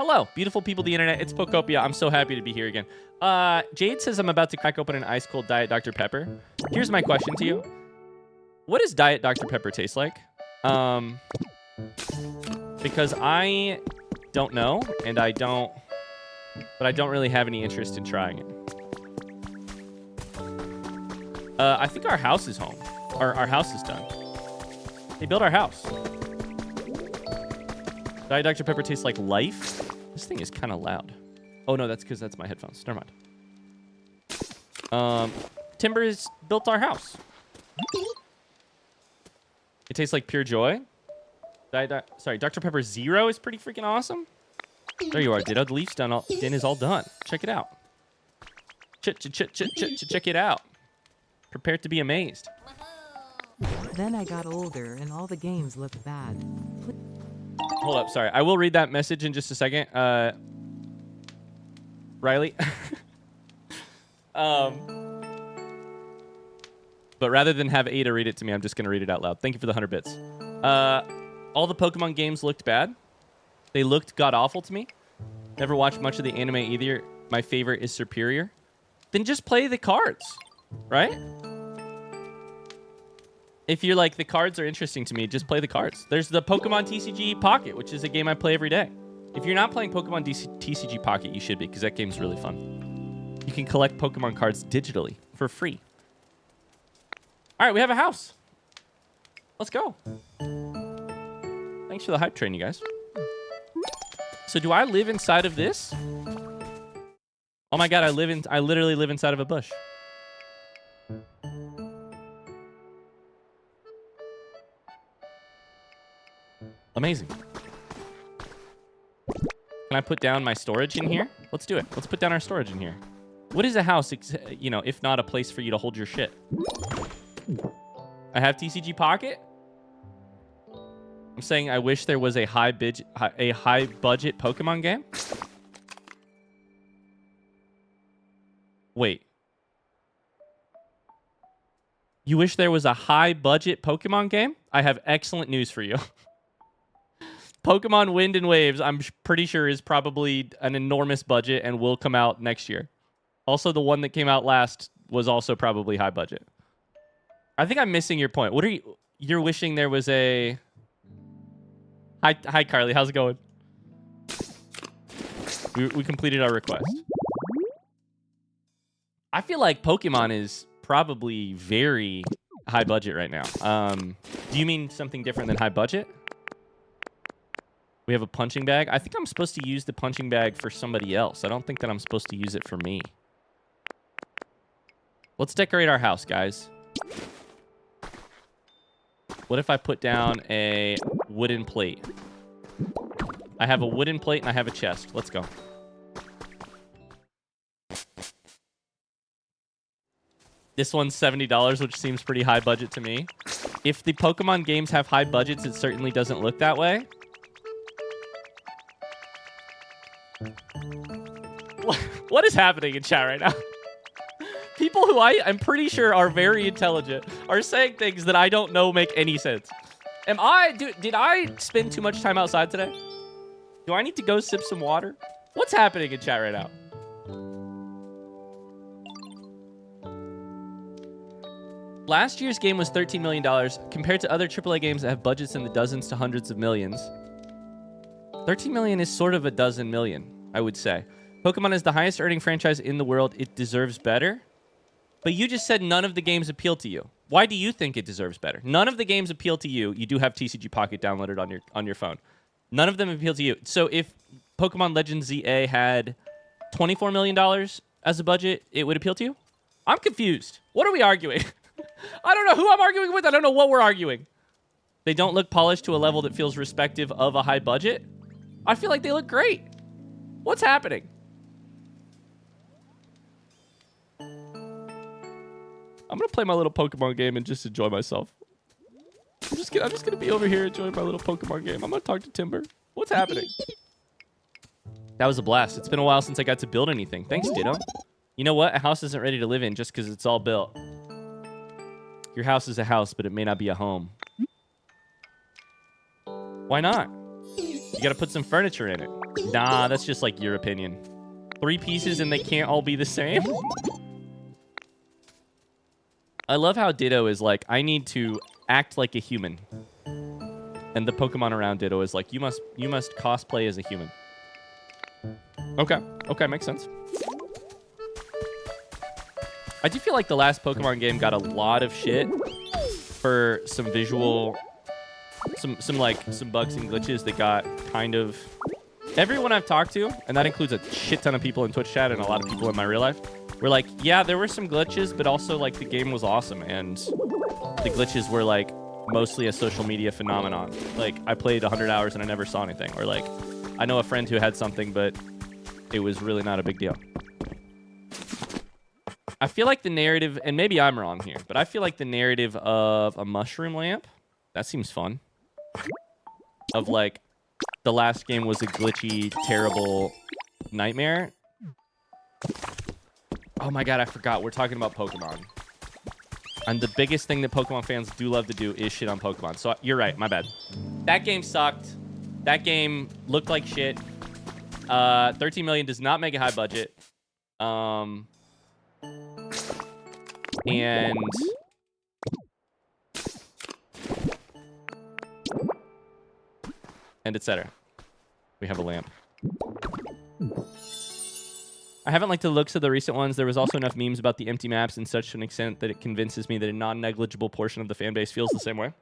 Hello, beautiful people of the internet. It's Pokopia. I'm so happy to be here again. Jade says I'm about to crack open an ice cold Diet Dr. Pepper. Here's my question to you. What does Diet Dr. Pepper taste like? Because I don't know, and I don't really have any interest in trying it. I think our house is home. Our house is done. They built our house. Diet Dr. Pepper tastes like life. This thing is kind of loud. Oh, no, that's because that's my headphones. Never mind. Timber has built our house. It tastes like pure joy. Sorry, Dr. Pepper Zero is pretty freaking awesome. There you are, Ditto. The leaf's done. Din is all done. Check it out. Check it out. Prepare to be amazed. Then I got older and all the games looked bad. Hold up, sorry. I will read that message in just a second. Riley. But rather than have Ada read it to me, I'm just going to read it out loud. Thank you for the 100 bits. All the Pokemon games looked bad. They looked god-awful to me. Never watched much of the anime either. My favorite is Superior. Then just play the cards, right? If you're like, the cards are interesting to me, just play the cards. There's the Pokemon TCG Pocket, which is a game I play every day. If you're not playing Pokemon TCG Pocket, you should be, because that game's really fun. You can collect Pokemon cards digitally for free. All right, we have a house. Let's go. Thanks for the hype train, you guys. So do I live inside of this? Oh my god, I literally live inside of a bush. Amazing. Can I put down my storage in here? Let's do it. Let's put down our storage in here. What is a house, you know, if not a place for you to hold your shit? I have TCG Pocket. I'm saying I wish there was a high budget Pokemon game. Wait. You wish there was a high budget Pokemon game? I have excellent news for you. Pokemon Wind and Waves, I'm pretty sure, is probably an enormous budget and will come out next year. Also, the one that came out last was also probably high budget. I think I'm missing your point. What are you... You're wishing there was a... Hi, Carly. How's it going? We completed our request. I feel like Pokemon is probably very high budget right now. Do you mean something different than high budget? We have a punching bag. I think I'm supposed to use the punching bag for somebody else. I don't think that I'm supposed to use it for me. Let's decorate our house, guys. What if I put down a wooden plate? I have a wooden plate and I have a chest. Let's go. This one's $70, which seems pretty high budget to me. If the Pokemon games have high budgets, it certainly doesn't look that way. What is happening in chat right now? People who I'm pretty sure are very intelligent are saying things that I don't know make any sense. Did I spend too much time outside today? Do I need to go sip some water? What's happening in chat right now? Last year's game was $13 million compared to other AAA games that have budgets in the dozens to hundreds of millions. 13 million is sort of a dozen million, I would say. Pokemon is the highest earning franchise in the world. It deserves better. But you just said none of the games appeal to you. Why do you think it deserves better? None of the games appeal to you. You do have TCG Pocket downloaded on your phone. None of them appeal to you. So if Pokemon Legends ZA had $24 million as a budget, it would appeal to you? I'm confused. What are we arguing? I don't know who I'm arguing with. I don't know what we're arguing. They don't look polished to a level that feels respective of a high budget. I feel like they look great. What's happening? I'm going to play my little Pokemon game and just enjoy myself. I'm just going to be over here enjoying my little Pokemon game. I'm going to talk to Timber. What's happening? That was a blast. It's been a while since I got to build anything. Thanks, Ditto. You know what? A house isn't ready to live in just because it's all built. Your house is a house, but it may not be a home. Why not? You got to put some furniture in it. Nah, that's just like your opinion. 3 pieces and they can't all be the same? I love how Ditto is like, I need to act like a human. And the Pokemon around Ditto is like, you must cosplay as a human. Okay. Okay, makes sense. I do feel like the last Pokemon game got a lot of shit for some visual, some bugs and glitches that got kind of... Everyone I've talked to, and that includes a shit ton of people in Twitch chat and a lot of people in my real life, were like, yeah, there were some glitches, but also like the game was awesome, and the glitches were like mostly a social media phenomenon. Like, I played 100 hours and I never saw anything. Or like, I know a friend who had something, but it was really not a big deal. I feel like the narrative, and maybe I'm wrong here, but I feel like the narrative of a mushroom lamp, that seems fun. Of like, the last game was a glitchy, terrible nightmare. Oh my god, I forgot. We're talking about Pokemon. And the biggest thing that Pokemon fans do love to do is shit on Pokemon. So you're right, my bad. That game sucked. That game looked like shit. 13 million does not make a high budget. And etc. We have a lamp. I haven't liked the looks of the recent ones. There was also enough memes about the empty maps in such an extent that it convinces me that a non-negligible portion of the fan base feels the same way.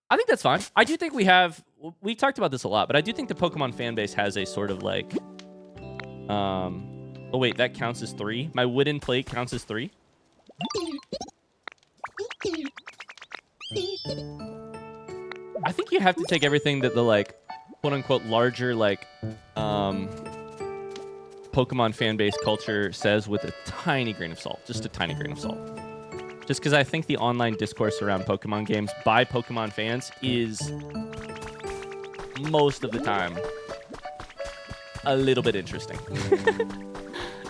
I think that's fine. I do think we've talked about this a lot, but I do think the Pokemon fan base has a sort of like, oh wait, that counts as 3. My wooden plate counts as 3. I think you have to take everything that the like, quote unquote, larger like, Pokemon fan base culture says with a tiny grain of salt. Just a tiny grain of salt. Just because I think the online discourse around Pokemon games by Pokemon fans is most of the time a little bit interesting.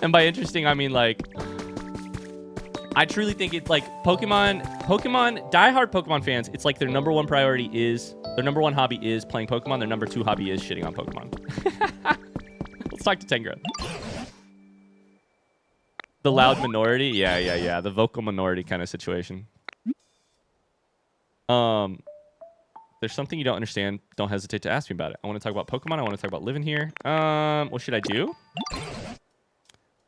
And by interesting, I mean like, I truly think it's like diehard Pokemon fans, it's like their number 1 priority is, their number 1 hobby is playing Pokemon, their number 2 hobby is shitting on Pokemon. Let's talk to Tengra. The loud minority? Yeah. The vocal minority kind of situation. There's something you don't understand. Don't hesitate to ask me about it. I want to talk about Pokemon. I want to talk about living here. What should I do?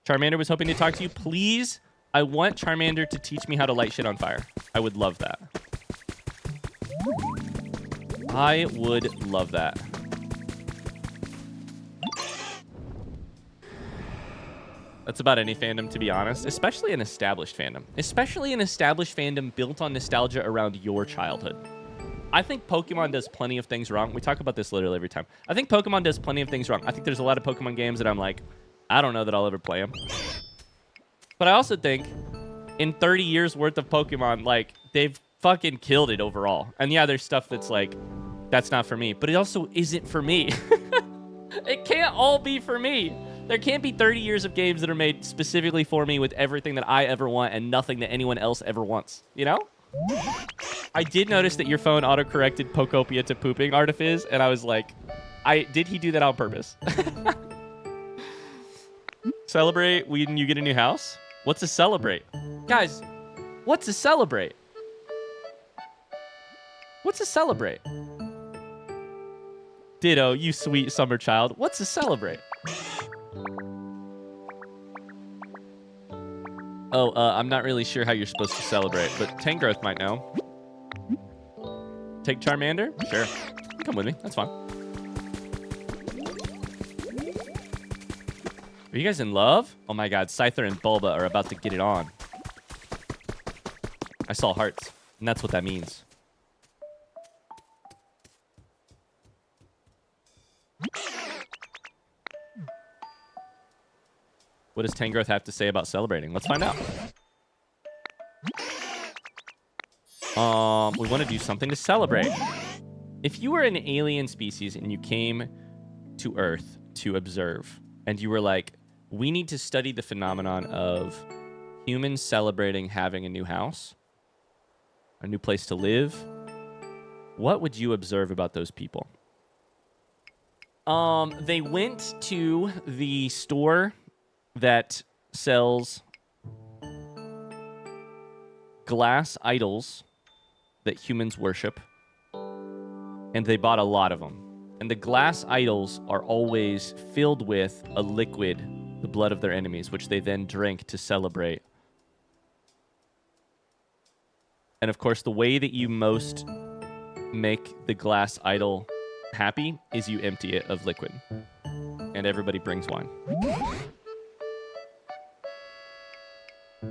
Charmander was hoping to talk to you. Please, I want Charmander to teach me how to light shit on fire. I would love that. I would love that. That's about any fandom, to be honest. Especially an established fandom. Especially an established fandom built on nostalgia around your childhood. I think Pokemon does plenty of things wrong. We talk about this literally every time. I think Pokemon does plenty of things wrong. I think there's a lot of Pokemon games that I'm like, I don't know that I'll ever play them. But I also think in 30 years worth of Pokemon, like, they've fucking killed it overall. And yeah, there's stuff that's like, that's not for me. But it also isn't for me. It can't all be for me. There can't be 30 years of games that are made specifically for me with everything that I ever want and nothing that anyone else ever wants. You know? I did notice that your phone auto-corrected Pokopia to pooping artifice, and I was like, did he do that on purpose? Celebrate when you get a new house? What's a celebrate? Guys, what's a celebrate? What's a celebrate? Ditto, you sweet summer child. What's a celebrate? Oh, I'm not really sure how you're supposed to celebrate, but Tangrowth might know. Take Charmander? Sure. Come with me. That's fine. Are you guys in love? Oh my god, Scyther and Bulba are about to get it on. I saw hearts, and that's what that means. What does Tangrowth have to say about celebrating? Let's find out. We want to do something to celebrate. If you were an alien species and you came to Earth to observe, and you were like, we need to study the phenomenon of humans celebrating having a new house, a new place to live, what would you observe about those people? They went to the store that sells glass idols that humans worship, and they bought a lot of them. And the glass idols are always filled with a liquid, the blood of their enemies, which they then drink to celebrate. And of course, the way that you most make the glass idol happy is you empty it of liquid. And everybody brings wine.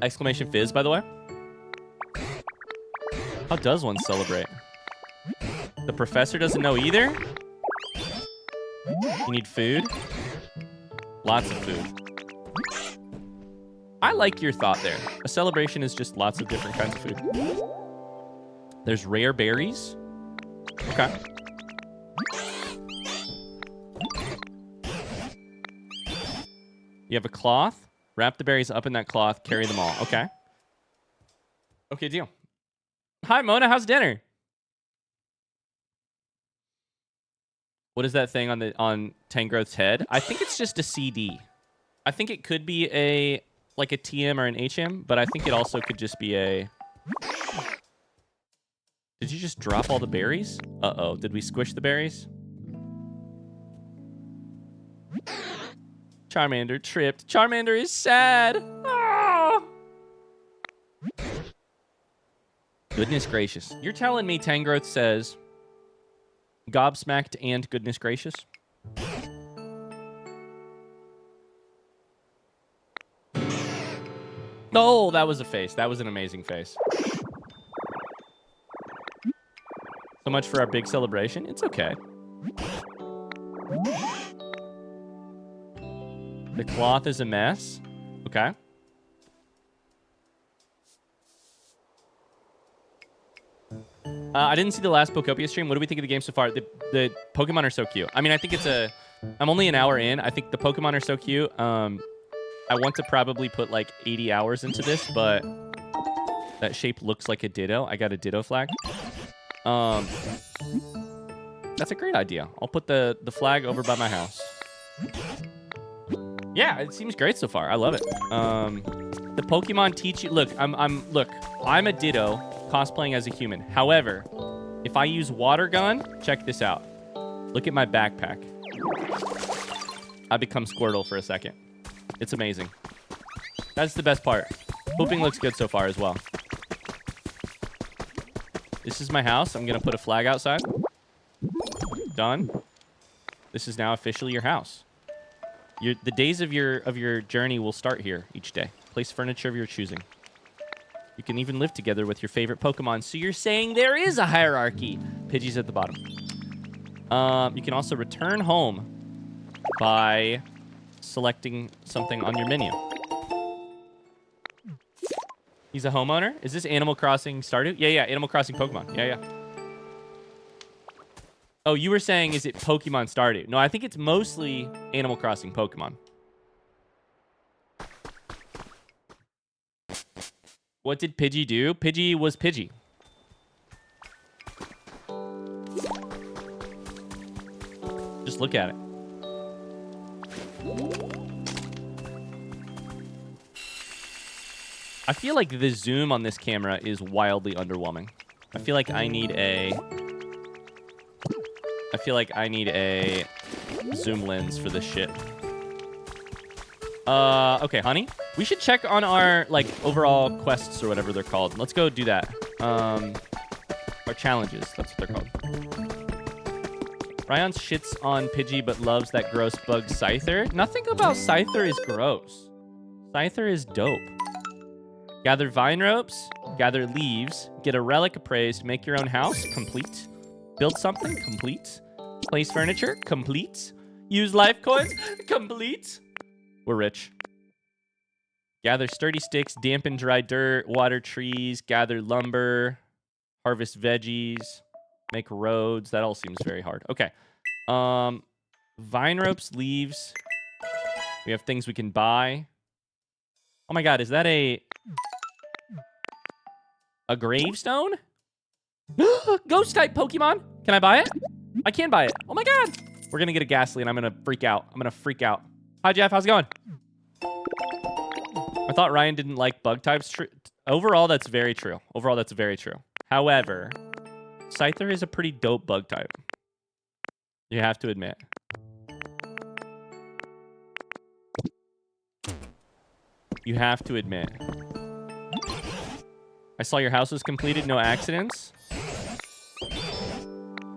Exclamation fizz, by the way. How does one celebrate? The professor doesn't know either? You need food? Lots of food. I like your thought there. A celebration is just lots of different kinds of food. There's rare berries. Okay. You have a cloth. Wrap the berries up in that cloth. Carry them all. Okay. Okay, deal. Hi, Mona. How's dinner? What is that thing on Tangrowth's head? I think it's just a CD. I think it could be like a TM or an HM, but I think it also could just be a... Did you just drop all the berries? Uh-oh. Did we squish the berries? Charmander tripped. Charmander is sad. Ah! Goodness gracious. You're telling me Tangrowth says gobsmacked and goodness gracious? Oh, that was a face. That was an amazing face. So much for our big celebration. It's okay. The cloth is a mess. Okay. I didn't see the last Pokopia stream. What do we think of the game so far? The Pokemon are so cute. I mean, I think I'm only an hour in. I think the Pokemon are so cute. I want to probably put like 80 hours into this, but that shape looks like a Ditto. I got a Ditto flag. That's a great idea. I'll put the flag over by my house. Yeah, it seems great so far. I love it. The Pokemon teach you. Look, I'm a Ditto cosplaying as a human. However, if I use water gun, check this out. Look at my backpack. I become Squirtle for a second. It's amazing. That's the best part. Pooping looks good so far as well. This is my house. I'm gonna put a flag outside. Done. This is now officially your house. The days of your journey will start here each day. Place furniture of your choosing. You can even live together with your favorite Pokemon. So you're saying there is a hierarchy. Pidgey's at the bottom. You can also return home by selecting something on your menu. He's a homeowner? Is this Animal Crossing Stardew? Yeah, Animal Crossing Pokemon. Yeah. Oh, you were saying, is it Pokemon Stardew? No, I think it's mostly Animal Crossing Pokemon. What did Pidgey do? Pidgey was Pidgey. Just look at it. I feel like the zoom on this camera is wildly underwhelming. I feel like I need a zoom lens for this shit. Okay, honey. We should check on our, like, overall quests or whatever they're called. Let's go do that. Our challenges. That's what they're called. Ryan shits on Pidgey but loves that gross bug Scyther. Nothing about Scyther is gross. Scyther is dope. Gather vine ropes. Gather leaves. Get a relic appraised. Make your own house. Complete. Build something. Complete. Place furniture. Complete. Use life coins. Complete. We're rich. Gather sturdy sticks. Dampen dry dirt. Water trees. Gather lumber. Harvest veggies. Make roads. That all seems very hard. Okay. Vine ropes, leaves. We have things we can buy. Oh my god, is that a gravestone? Ghost type Pokemon. Can I buy it? I can buy it. Oh my god. We're going to get a gasoline. I'm going to freak out. Hi, Jeff. How's it going? I thought Ryan didn't like bug types. Overall, that's very true. However, Scyther is a pretty dope bug type. You have to admit. I saw your house was completed. No accidents.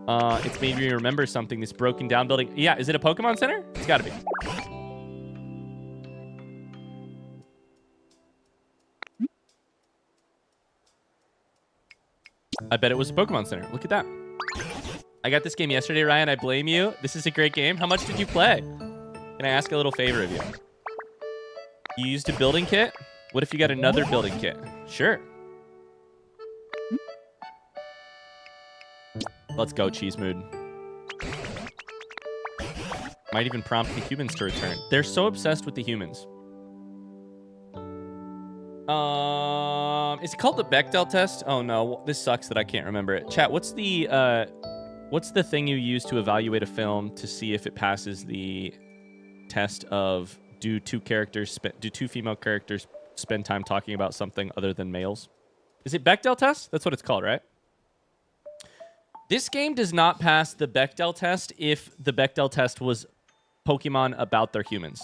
It's made me remember something. This broken down building. Yeah, is it a Pokemon Center? It's got to be. I bet it was a Pokemon Center. Look at that. I got this game yesterday, Ryan. I blame you. This is a great game. How much did you play? Can I ask a little favor of you? You used a building kit? What if you got another building kit? Sure. Let's go, Cheese Mood. Might even prompt the humans to return. They're so obsessed with the humans. Is it called the Bechdel test? Oh no, this sucks that I can't remember it. Chat, what's the thing you use to evaluate a film to see if it passes the test of do two female characters spend time talking about something other than males? Is it Bechdel test? That's what it's called, right? This game does not pass the Bechdel test if the Bechdel test was Pokemon about their humans.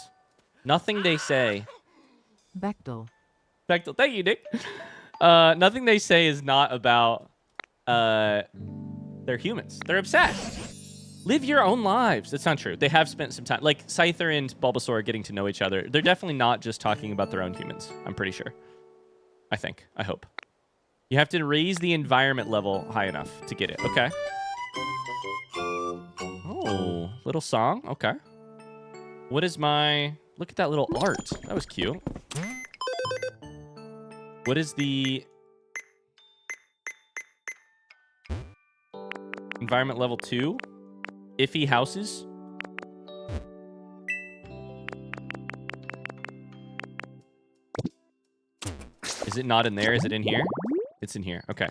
Nothing they say. Bechdel. Bechdel. Thank you, Nick. Nothing they say is not about their humans. They're obsessed. Live your own lives. That's not true. They have spent some time. Like, Scyther and Bulbasaur are getting to know each other. They're definitely not just talking about their own humans. I'm pretty sure. I think. I hope. You have to raise the environment level high enough to get it. Okay. Oh, little song. Okay. What is my... Look at that little art. That was cute. What is the... Environment level 2? Iffy houses? Is it not in there? Is it in here? It's in here. Okay.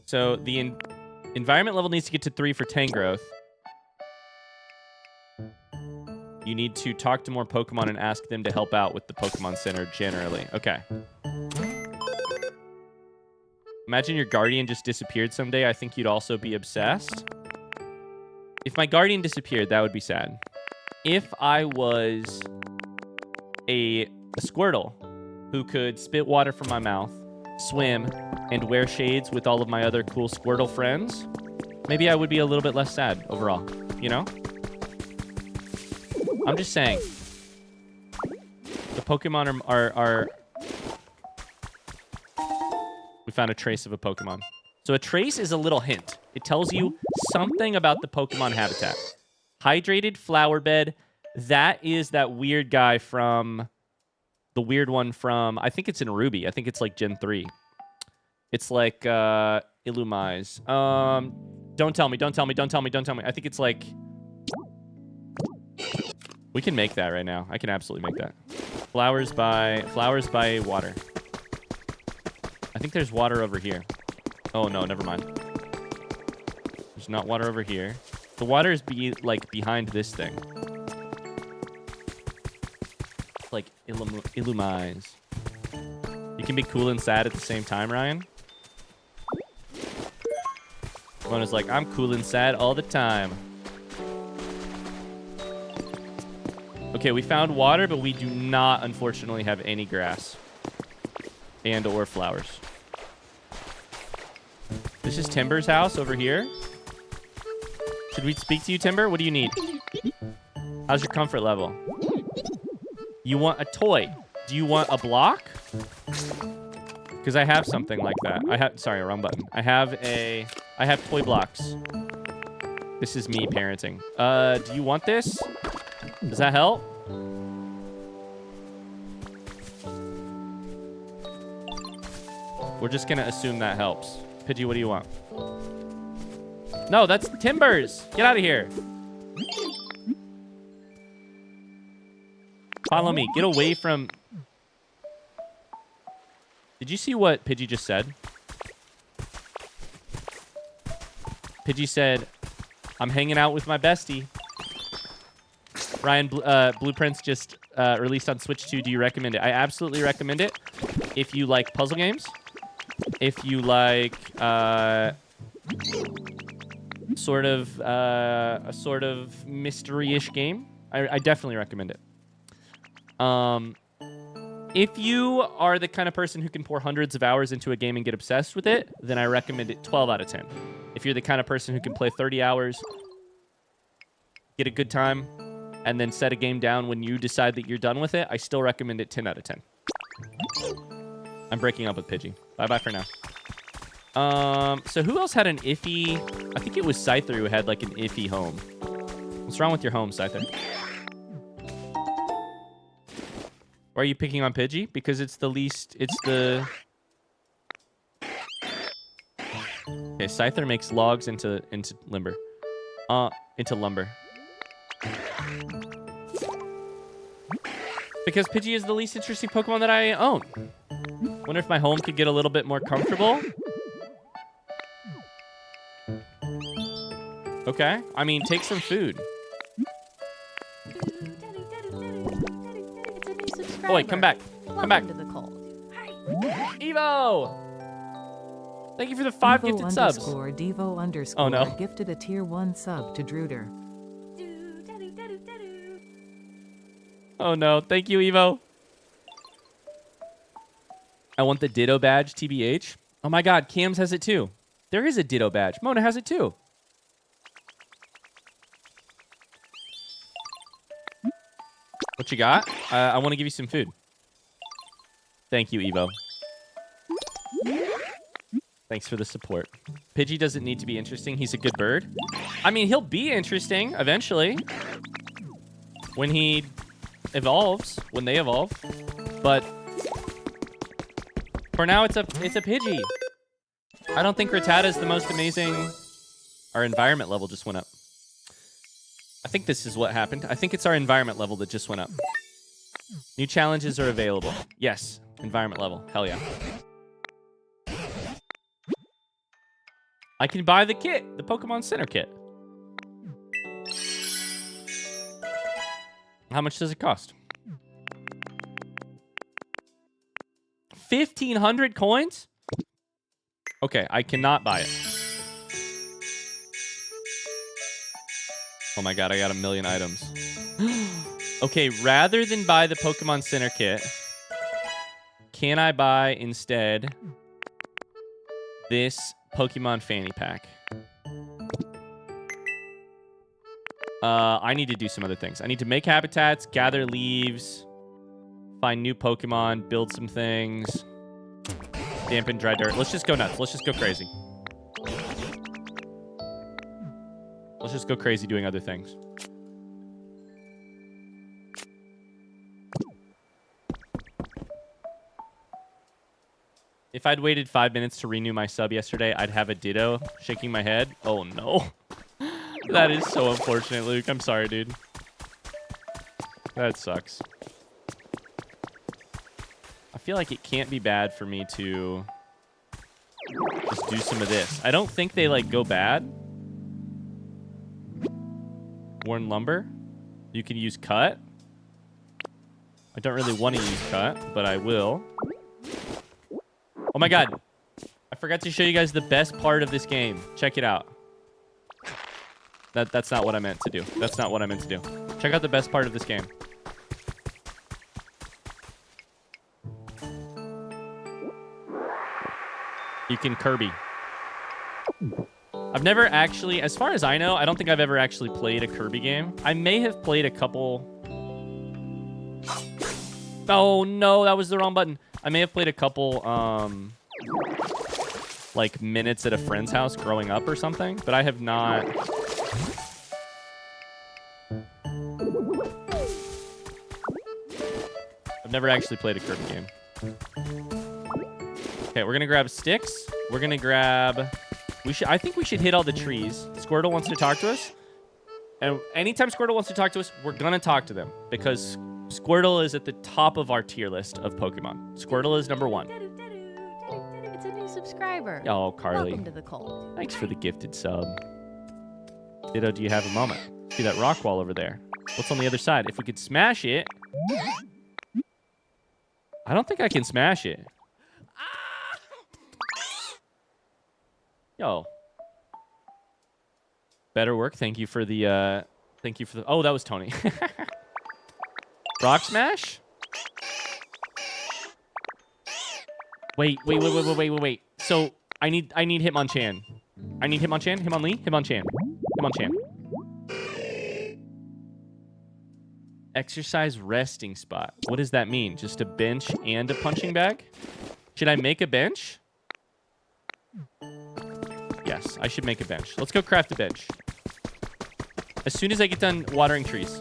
So the environment level needs to get to 3 for Tangrowth. You need to talk to more Pokemon and ask them to help out with the Pokemon Center generally. Okay. Imagine your Guardian just disappeared someday. I think you'd also be obsessed. If my Guardian disappeared, that would be sad. If I was a Squirtle who could spit water from my mouth, swim, and wear shades with all of my other cool Squirtle friends, maybe I would be a little bit less sad overall, you know? I'm just saying. The Pokemon are... We found a trace of a Pokemon. So a trace is a little hint. It tells you something about the Pokemon habitat. Hydrated flower bed. That is that weird guy from... The weird one from... I think it's in Ruby. I think it's like Gen 3. It's like Illumise. Don't tell me. I think it's like... We can make that right now. I can absolutely make that. Flowers by water. I think there's water over here. Oh no, never mind. There's not water over here. The water is behind this thing. Like Illumise. You can be cool and sad at the same time, Ryan. One is like, I'm cool and sad all the time. Okay, we found water, but we do not, unfortunately, have any grass. And or flowers. This is Timber's house over here. Should we speak to you, Timber? What do you need? How's your comfort level? You want a toy. Do you want a block? Because I have something like that. Sorry, wrong button. I have toy blocks. This is me parenting. Do you want this? Does that help? We're just gonna assume that helps. Pidgey, what do you want? No, that's Timbers. Get out of here. Follow me. Get away from... Did you see what Pidgey just said? Pidgey said, I'm hanging out with my bestie. Ryan, Blueprints just released on Switch 2. Do you recommend it? I absolutely recommend it. If you like puzzle games, if you like sort of a sort of mystery-ish game, I definitely recommend it. If you are the kind of person who can pour hundreds of hours into a game and get obsessed with it, then I recommend it 12 out of 10. If you're the kind of person who can play 30 hours, get a good time, and then set a game down when you decide that you're done with it, I still recommend it 10 out of 10. I'm breaking up with Pidgey. Bye-bye for now. So who else had an iffy... I think it was Scyther who had, like, an iffy home. What's wrong with your home, Scyther? Why are you picking on Pidgey? Because it's the least... It's the... Okay, Scyther makes logs into lumber. Into lumber. Because Pidgey is the least interesting Pokemon that I own. Wonder if my home could get a little bit more comfortable. Okay. I mean, take some food. Oh, wait, come back. Come back. To the cult. Evo! Thank you for the 5 gifted subs. Devo_Devo_ Oh, no. gifted a tier 1 sub to Druder. Oh, no. Thank you, Evo. I want the Ditto badge, TBH. Oh, my God. Cams has it, too. There is a Ditto badge. Mona has it, too. What you got? I want to give you some food. Thank you, Evo. Thanks for the support. Pidgey doesn't need to be interesting. He's a good bird. I mean, he'll be interesting eventually. When he evolves. When they evolve. But for now, it's a Pidgey. I don't think Rattata is the most amazing... Our environment level just went up. I think this is what happened. I think it's our environment level that just went up. New challenges are available. Yes. Environment level. Hell yeah. I can buy the kit. The Pokemon Center kit. How much does it cost? 1,500 coins? Okay, I cannot buy it. Oh my God, I got 1,000,000 items. Okay, rather than buy the Pokemon Center kit, can I buy instead this Pokemon Fanny Pack? I need to do some other things. I need to make habitats, gather leaves, find new Pokemon, build some things, dampen dry dirt. Let's just go nuts. Let's just go crazy. Let's just go crazy doing other things. If I'd waited 5 minutes to renew my sub yesterday, I'd have a Ditto shaking my head. Oh, no. That is so unfortunate, Luke. I'm sorry, dude. That sucks. I feel like it can't be bad for me to just do some of this. I don't think they, like, go bad. Worn lumber. You can use cut. I don't really want to use cut, but I will. Oh my God. I forgot to show you guys the best part of this game. Check it out. That's not what I meant to do. That's not what I meant to do. Check out the best part of this game. You can Kirby. I've never actually, as far as I know, I don't think I've ever actually played a Kirby game. I may have played a couple... Oh, no, that was the wrong button. I may have played a couple, like, minutes at a friend's house growing up or something, but I have not... I've never actually played a Kirby game. Okay, we're gonna grab sticks. We're gonna grab... I think we should hit all the trees. Squirtle wants to talk to us. And anytime Squirtle wants to talk to us, we're gonna talk to them. Because Squirtle is at the top of our tier list of Pokemon. Squirtle is number 1. It's a new subscriber. Oh, Carly. Welcome to the cult. Thanks for the gifted sub. Ditto, do you have a moment? See that rock wall over there? What's on the other side? If we could smash it. I don't think I can smash it. Yo. Better work. Thank you for the, oh, that was Tony. Rock smash? Wait. So, I need Hitmonchan. I need Hitmonchan, Hitmonlee, Hitmonchan. Exercise resting spot. What does that mean? Just a bench and a punching bag? Should I make a bench? Yes, I should make a bench. Let's go craft a bench. As soon as I get done watering trees.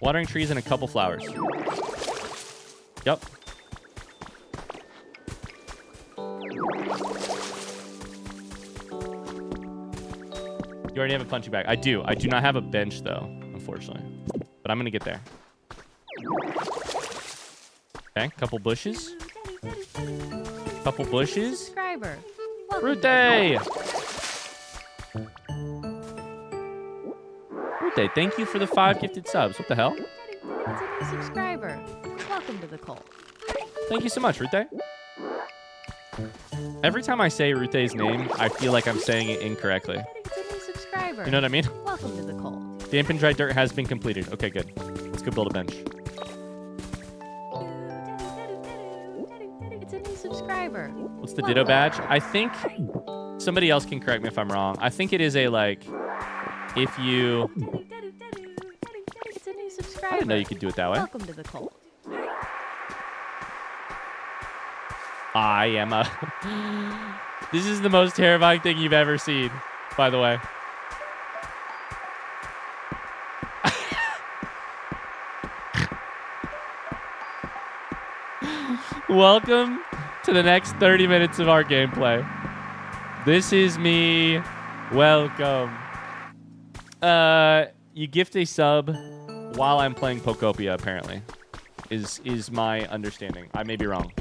Watering trees and a couple flowers. Yep. You already have a punching bag. I do. I do not have a bench, though, unfortunately. But I'm going to get there. Okay, couple bushes. Couple bushes. Subscriber. Rute! Rute, thank you for the 5 gifted subs. What the hell? It's a new subscriber. Welcome to the cult. Thank you so much, Rute. Every time I say Rute's name, I feel like I'm saying it incorrectly. It's a new subscriber. You know what I mean? Welcome to the cult. Dampened dry dirt has been completed. Okay, good. Let's go build a bench. It's a new subscriber. What's the Ditto badge? I think somebody else can correct me if I'm wrong. I think it is a, like, if you... It's a new subscriber. I didn't know you could do it that way. Welcome to the cult. I am a... This is the most terrifying thing you've ever seen, by the way. Welcome to the next 30 minutes of our gameplay. This is me. Welcome. You gift a sub while I'm playing Pokopia, apparently. Is my understanding. I may be wrong.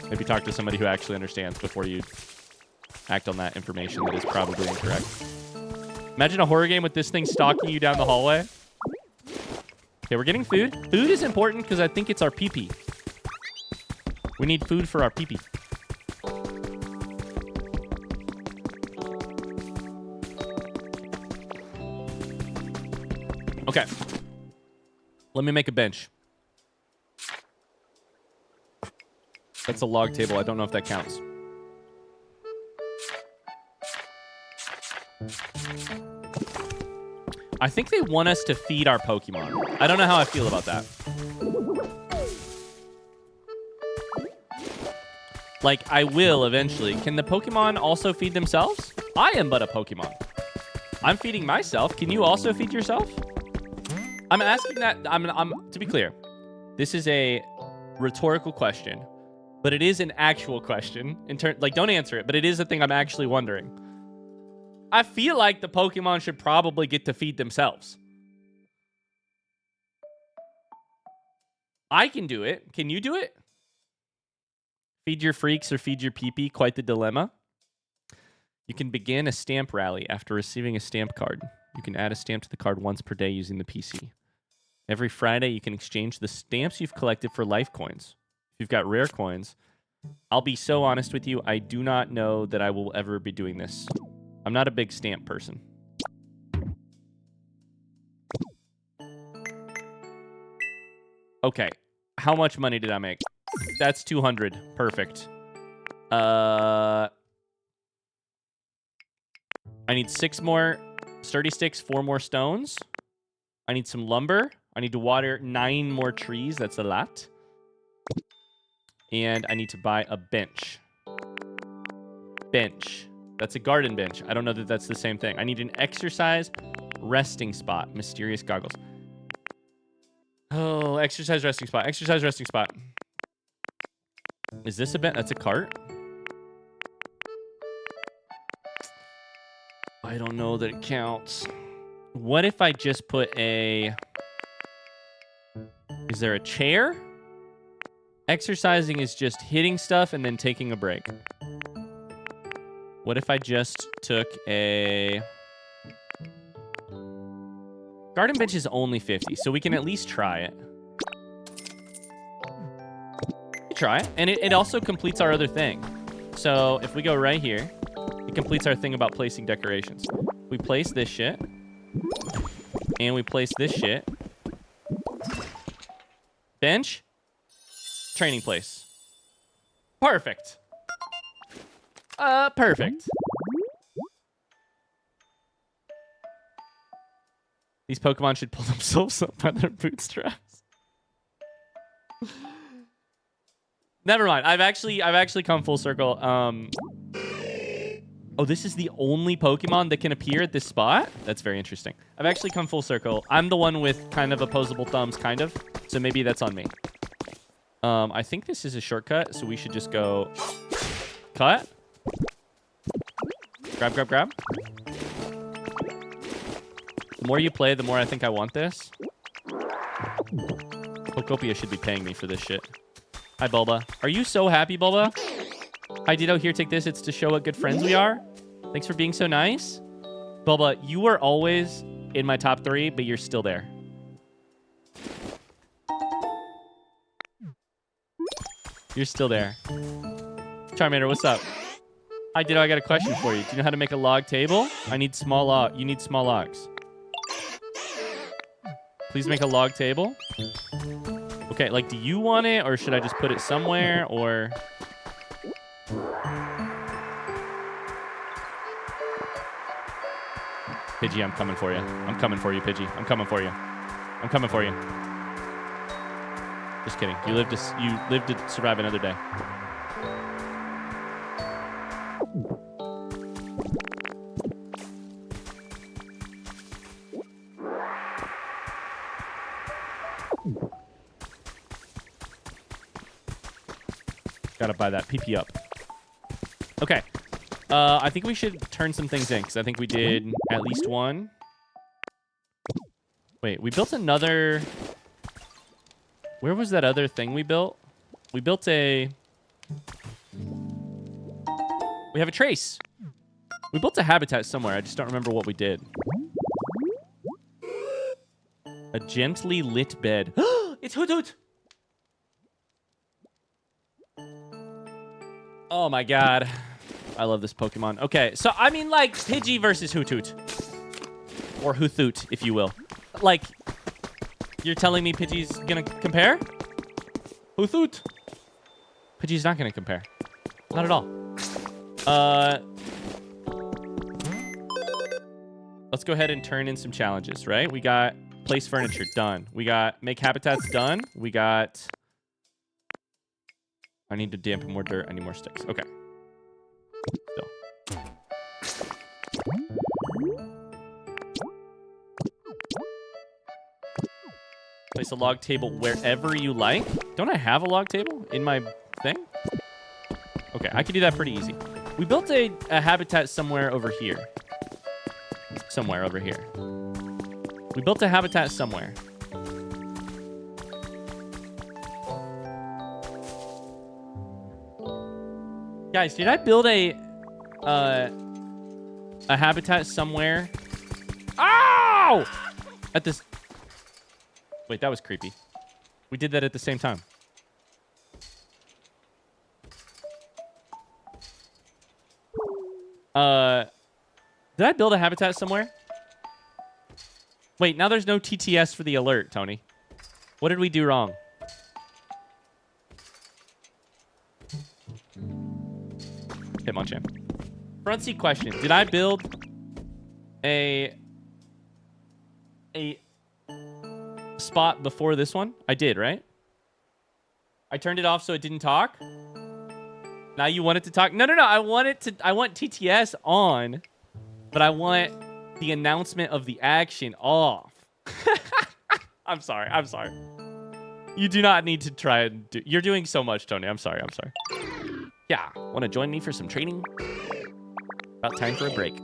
Maybe talk to somebody who actually understands before you act on that information that is probably incorrect. Imagine a horror game with this thing stalking you down the hallway. Okay, we're getting food. Food is important because I think it's our pee-pee. We need food for our pee-pee. Okay. Let me make a bench. That's a log table. I don't know if that counts. I think they want us to feed our Pokemon. I don't know how I feel about that. Like, I will eventually. Can the Pokemon also feed themselves? I am but a Pokemon. I'm feeding myself. Can you also feed yourself? I'm asking that. To be clear, this is a rhetorical question, but it is an actual question. Like, don't answer it, but it is a thing I'm actually wondering. I feel like the Pokemon should probably get to feed themselves. I can do it. Can you do it? Feed your freaks or feed your pee-pee, quite the dilemma. You can begin a stamp rally after receiving a stamp card. You can add a stamp to the card once per day using the PC. Every Friday, you can exchange the stamps you've collected for life coins. If you've got rare coins, I'll be so honest with you, I do not know that I will ever be doing this. I'm not a big stamp person. Okay, how much money did I make? That's 200. Perfect. I need 6 more sturdy sticks, 4 more stones. I need some lumber. I need to water 9 more trees. That's a lot. And I need to buy a bench. Bench. That's a garden bench. I don't know that that's the same thing. I need an exercise resting spot. Mysterious goggles. Oh, exercise resting spot. Exercise resting spot. Is this a bench? That's a cart? I don't know that it counts. What if I just put a... Is there a chair? Exercising is just hitting stuff and then taking a break. What if I just took a... Garden bench is only 50, so we can at least try it. Try it. And it also completes our other thing. So if we go right here, it completes our thing about placing decorations. We place this shit. And we place this shit. Bench. Training place. Perfect. Perfect. These Pokemon should pull themselves up by their bootstraps. Never mind. I've actually come full circle. Oh, this is the only Pokemon that can appear at this spot? That's very interesting. I've actually come full circle. I'm the one with kind of opposable thumbs, kind of. So maybe that's on me. I think this is a shortcut, so we should just go cut. Grab, grab, grab. The more you play, the more I think I want this. Pokopia should be paying me for this shit. Hi, Bulba. Are you so happy, Bulba? Hi, Ditto. Here, take this. It's to show what good friends we are. Thanks for being so nice. Bulba, you were always in my top 3, but you're still there. You're still there. Charmander, what's up? Hi, Ditto. I got a question for you. Do you know how to make a log table? I need small log. You need small logs. Please make a log table. Okay, like, do you want it, or should I just put it somewhere, or... Pidgey, I'm coming for you. I'm coming for you, Pidgey. I'm coming for you. I'm coming for you. Just kidding. You live to survive another day. Gotta buy that PP up. Okay. I think we should turn some things in, because I think we did at least one. Wait, we built another... Where was that other thing we built? We built a... We have a trace. We built a habitat somewhere. I just don't remember what we did. A gently lit bed. It's Hoot Hoot! Oh my god. I love this Pokemon. Okay, so I mean, like, Pidgey versus Hoot Hoot. Or Hoot Hoot, if you will. Like, you're telling me Pidgey's gonna compare? Hoot Hoot. Pidgey's not gonna compare. Not at all. Let's go ahead and turn in some challenges, right? We got place furniture, done. We got make habitats, done. We got... I need to dampen more dirt. I need more sticks. Okay. Still. Place a log table wherever you like. Don't I have a log table in my thing? Okay, I can do that pretty easy. We built a habitat somewhere over here. Somewhere over here. We built a habitat somewhere. Guys, did I build a habitat somewhere? Ow! At this... Wait, that was creepy. We did that at the same time. Did I build a habitat somewhere? Wait, now there's no TTS for the alert, Tony. What did we do wrong? Hitmonchan. Front seat question. Did I build a spot before this one? I did, right? I turned it off so it didn't talk. Now you want it to talk? No. I want TTS on, but I want the announcement of the action off. I'm sorry. You do not need to try and do... You're doing so much, Tony. I'm sorry. Yeah. Want to join me for some training? About time for a break.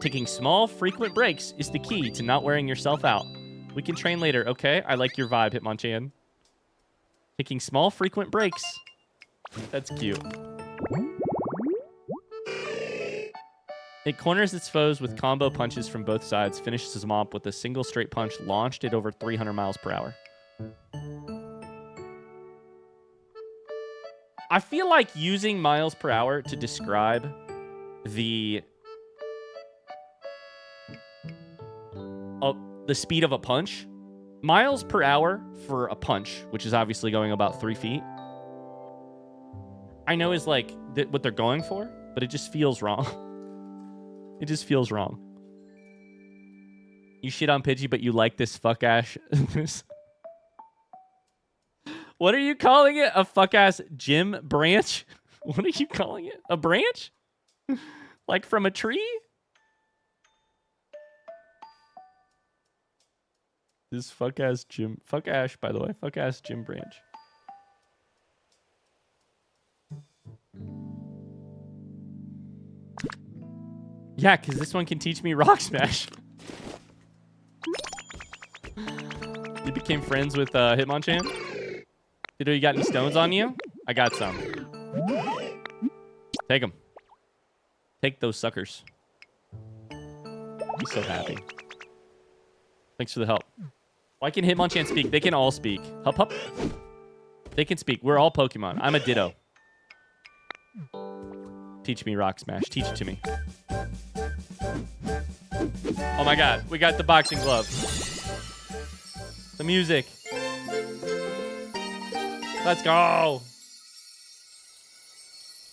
Taking small, frequent breaks is the key to not wearing yourself out. We can train later, okay? I like your vibe, Hitmonchan. Taking small, frequent breaks. That's cute. It corners its foes with combo punches from both sides, finishes them off with a single straight punch launched at over 300 miles per hour. I feel like using miles per hour to describe the speed of a punch. Miles per hour for a punch, which is obviously going about 3 feet, I know is like what they're going for, but it just feels wrong. It just feels wrong. You shit on Pidgey, but you like this fuck ass. What are you calling it? A fuck ass gym branch? What are you calling it? A branch? Like from a tree? This fuck ass gym. Fuck Ash, by the way. Fuck ass gym branch. Yeah, because this one can teach me Rock Smash. You became friends with Hitmonchan? Ditto, you got any stones on you? I got some. Take them. Take those suckers. He's so happy. Thanks for the help. Why can Hitmonchan speak? They can all speak. Hup, hup. They can speak. We're all Pokemon. I'm a Ditto. Teach me Rock Smash. Teach it to me. Oh my god. We got the boxing glove. The music. Let's go.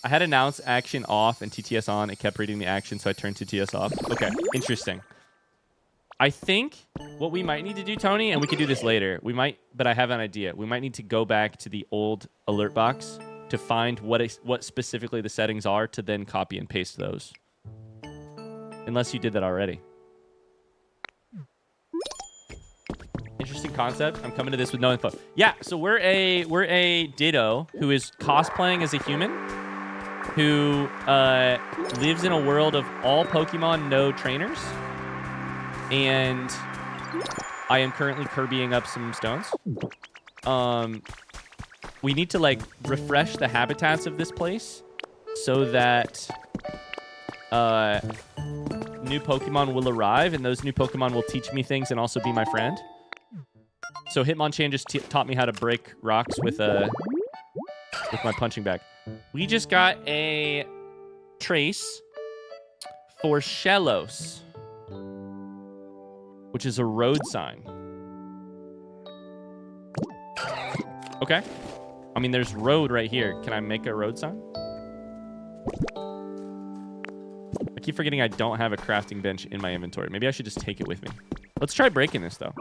I had announce action off and TTS on. It kept reading the action, so I turned TTS off. Okay, interesting. I think what we might need to do, Tony, and we can do this later. We might, but I have an idea. We might need to go back to the old alert box to find what specifically the settings are to then copy and paste those. Unless you did that already. Interesting concept. I'm coming to this with no info. Yeah, so we're a Ditto who is cosplaying as a human who lives in a world of all Pokemon, no trainers. And I am currently Kirbying up some stones. We need to like refresh the habitats of this place so that new Pokemon will arrive, and those new Pokemon will teach me things and also be my friend. So Hitmonchan just taught me how to break rocks with my punching bag. We just got a trace for Shellos, which is a road sign. Okay. I mean, there's road right here. Can I make a road sign? I keep forgetting I don't have a crafting bench in my inventory. Maybe I should just take it with me. Let's try breaking this, though.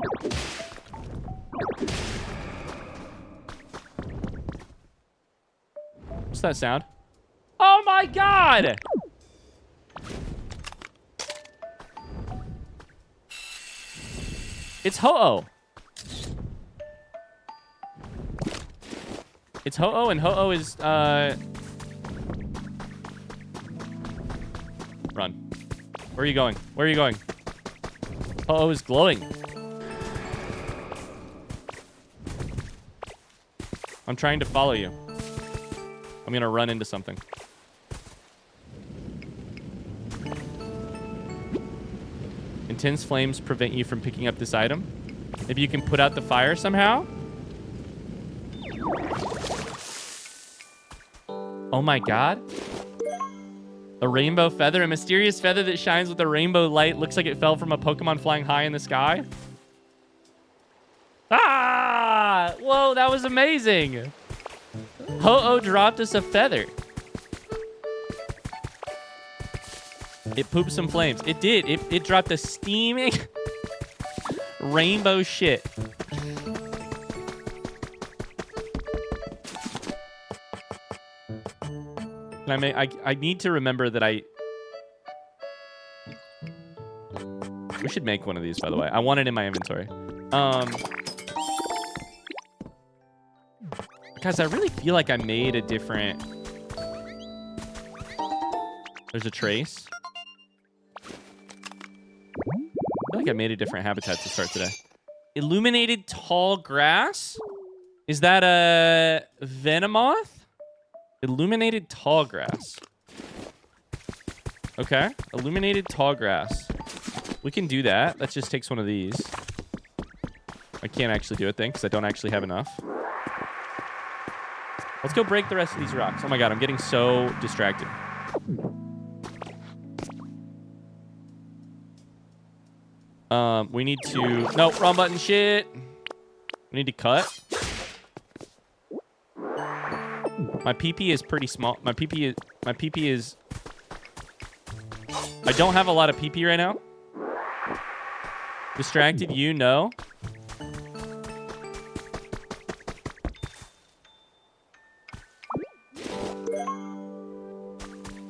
What's that sound? Oh my god! It's Ho-Oh. It's Ho-Oh, and Ho-Oh is, Run. Where are you going? Where are you going? Ho-Oh is glowing. I'm trying to follow you. I'm gonna run into something. Intense flames prevent you from picking up this item. Maybe you can put out the fire somehow? Oh my god. A rainbow feather. A mysterious feather that shines with a rainbow light. Looks like it fell from a Pokemon flying high in the sky. Ah! Whoa, that was amazing. Ho-Oh dropped us a feather. It pooped some flames. It did. It dropped a steaming rainbow shit. And I need to remember that we should make one of these, by the way. I want it in my inventory. Because I really feel like I made a different... There's a trace. I feel like I made a different habitat to start today. Illuminated tall grass? Is that a Venomoth? Illuminated tall grass. Okay. Illuminated tall grass. We can do that. That just takes one of these. I can't actually do it then because I don't actually have enough. Let's go break the rest of these rocks. Oh my god, I'm getting so distracted. We need to... No, wrong button, shit. We need to cut. My PP is pretty small. My PP is... I don't have a lot of PP right now. Distracted, you know.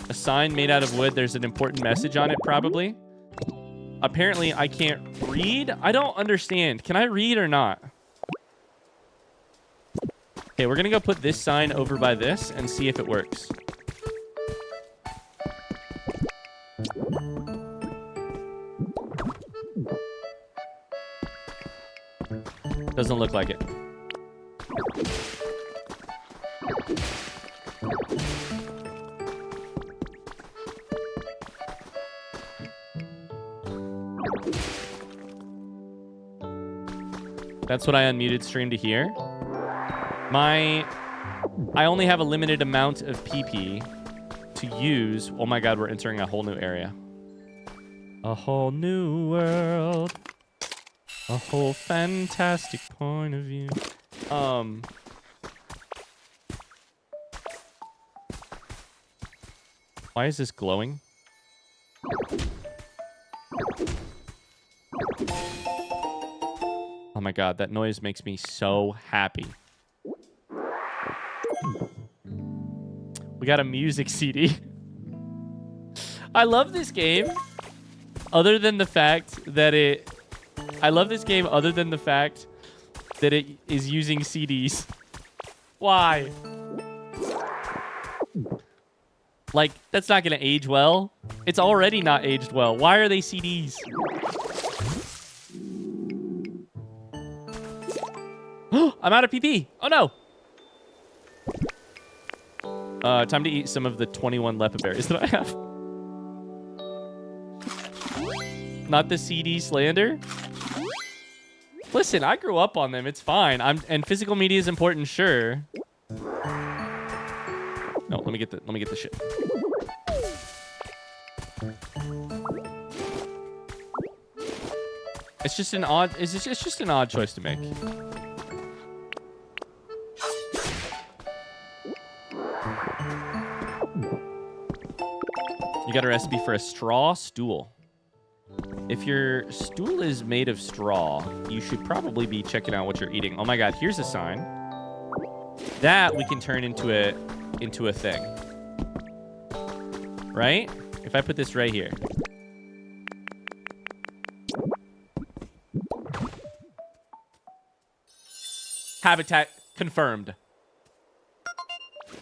A sign made out of wood. There's an important message on it, probably. Apparently, I can't read. I don't understand. Can I read or not? Okay, we're going to go put this sign over by this and see if it works. Doesn't look like it. That's what I unmuted stream to hear. I only have a limited amount of PP to use. Oh my god, we're entering a whole new area. A whole new world. A whole fantastic point of view. Why is this glowing? Oh my god, that noise makes me so happy. We got a music CD. I love this game. Other than the fact that it... I love this game other than the fact that it is using CDs. Why? Like, that's not going to age well. It's already not aged well. Why are they CDs? I'm out of PP. Oh, no. Time to eat some of the 21 lepa berries that I have. Not the CD slander. Listen, I grew up on them. It's fine. And physical media is important, sure. No, let me get the shit. It's just an odd. It's just an odd choice to make. You got a recipe for a straw stool. If your stool is made of straw, you should probably be checking out what you're eating. Oh my god, here's a sign. That we can turn into a thing. Right? If I put this right here. Habitat confirmed.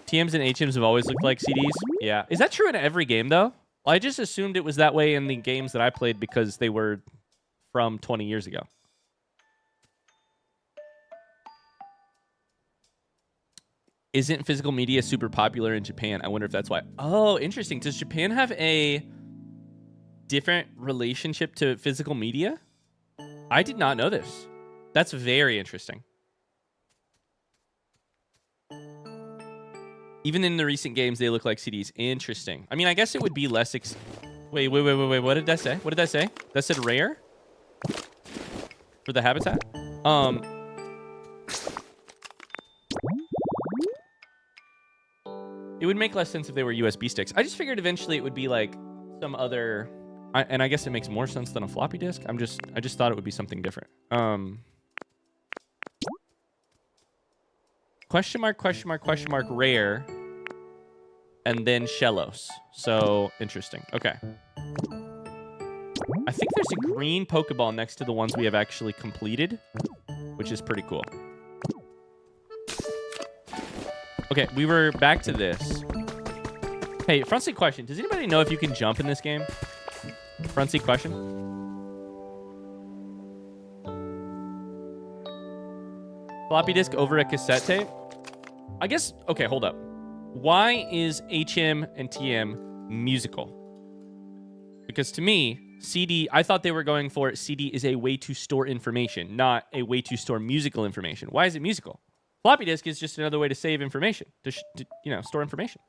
TMs and HMs have always looked like CDs. Yeah. Is that true in every game, though? Well, I just assumed it was that way in the games that I played because they were from 20 years ago. Isn't physical media super popular in Japan? I wonder if that's why. Oh, interesting. Does Japan have a different relationship to physical media? I did not know this. That's very interesting. Even in the recent games, they look like CDs. Interesting. I mean, I guess it would be less... Wait. What did that say? What did that say? That said rare? For the habitat? It would make less sense if they were USB sticks. I just figured eventually it would be like some other... and I guess it makes more sense than a floppy disk. I just thought it would be something different. Question mark, rare. And then Shellos. So, interesting. Okay. I think there's a green Pokeball next to the ones we have actually completed, which is pretty cool. Okay, we were back to this. Hey, front seat question. Does anybody know if you can jump in this game? Front seat question. Floppy disk over a cassette tape? I guess... Okay, hold up. Why is HM and TM musical? Because to me, CD, I thought they were going for CD is a way to store information, not a way to store musical information. Why is it musical? Floppy disk is just another way to save information, to store information.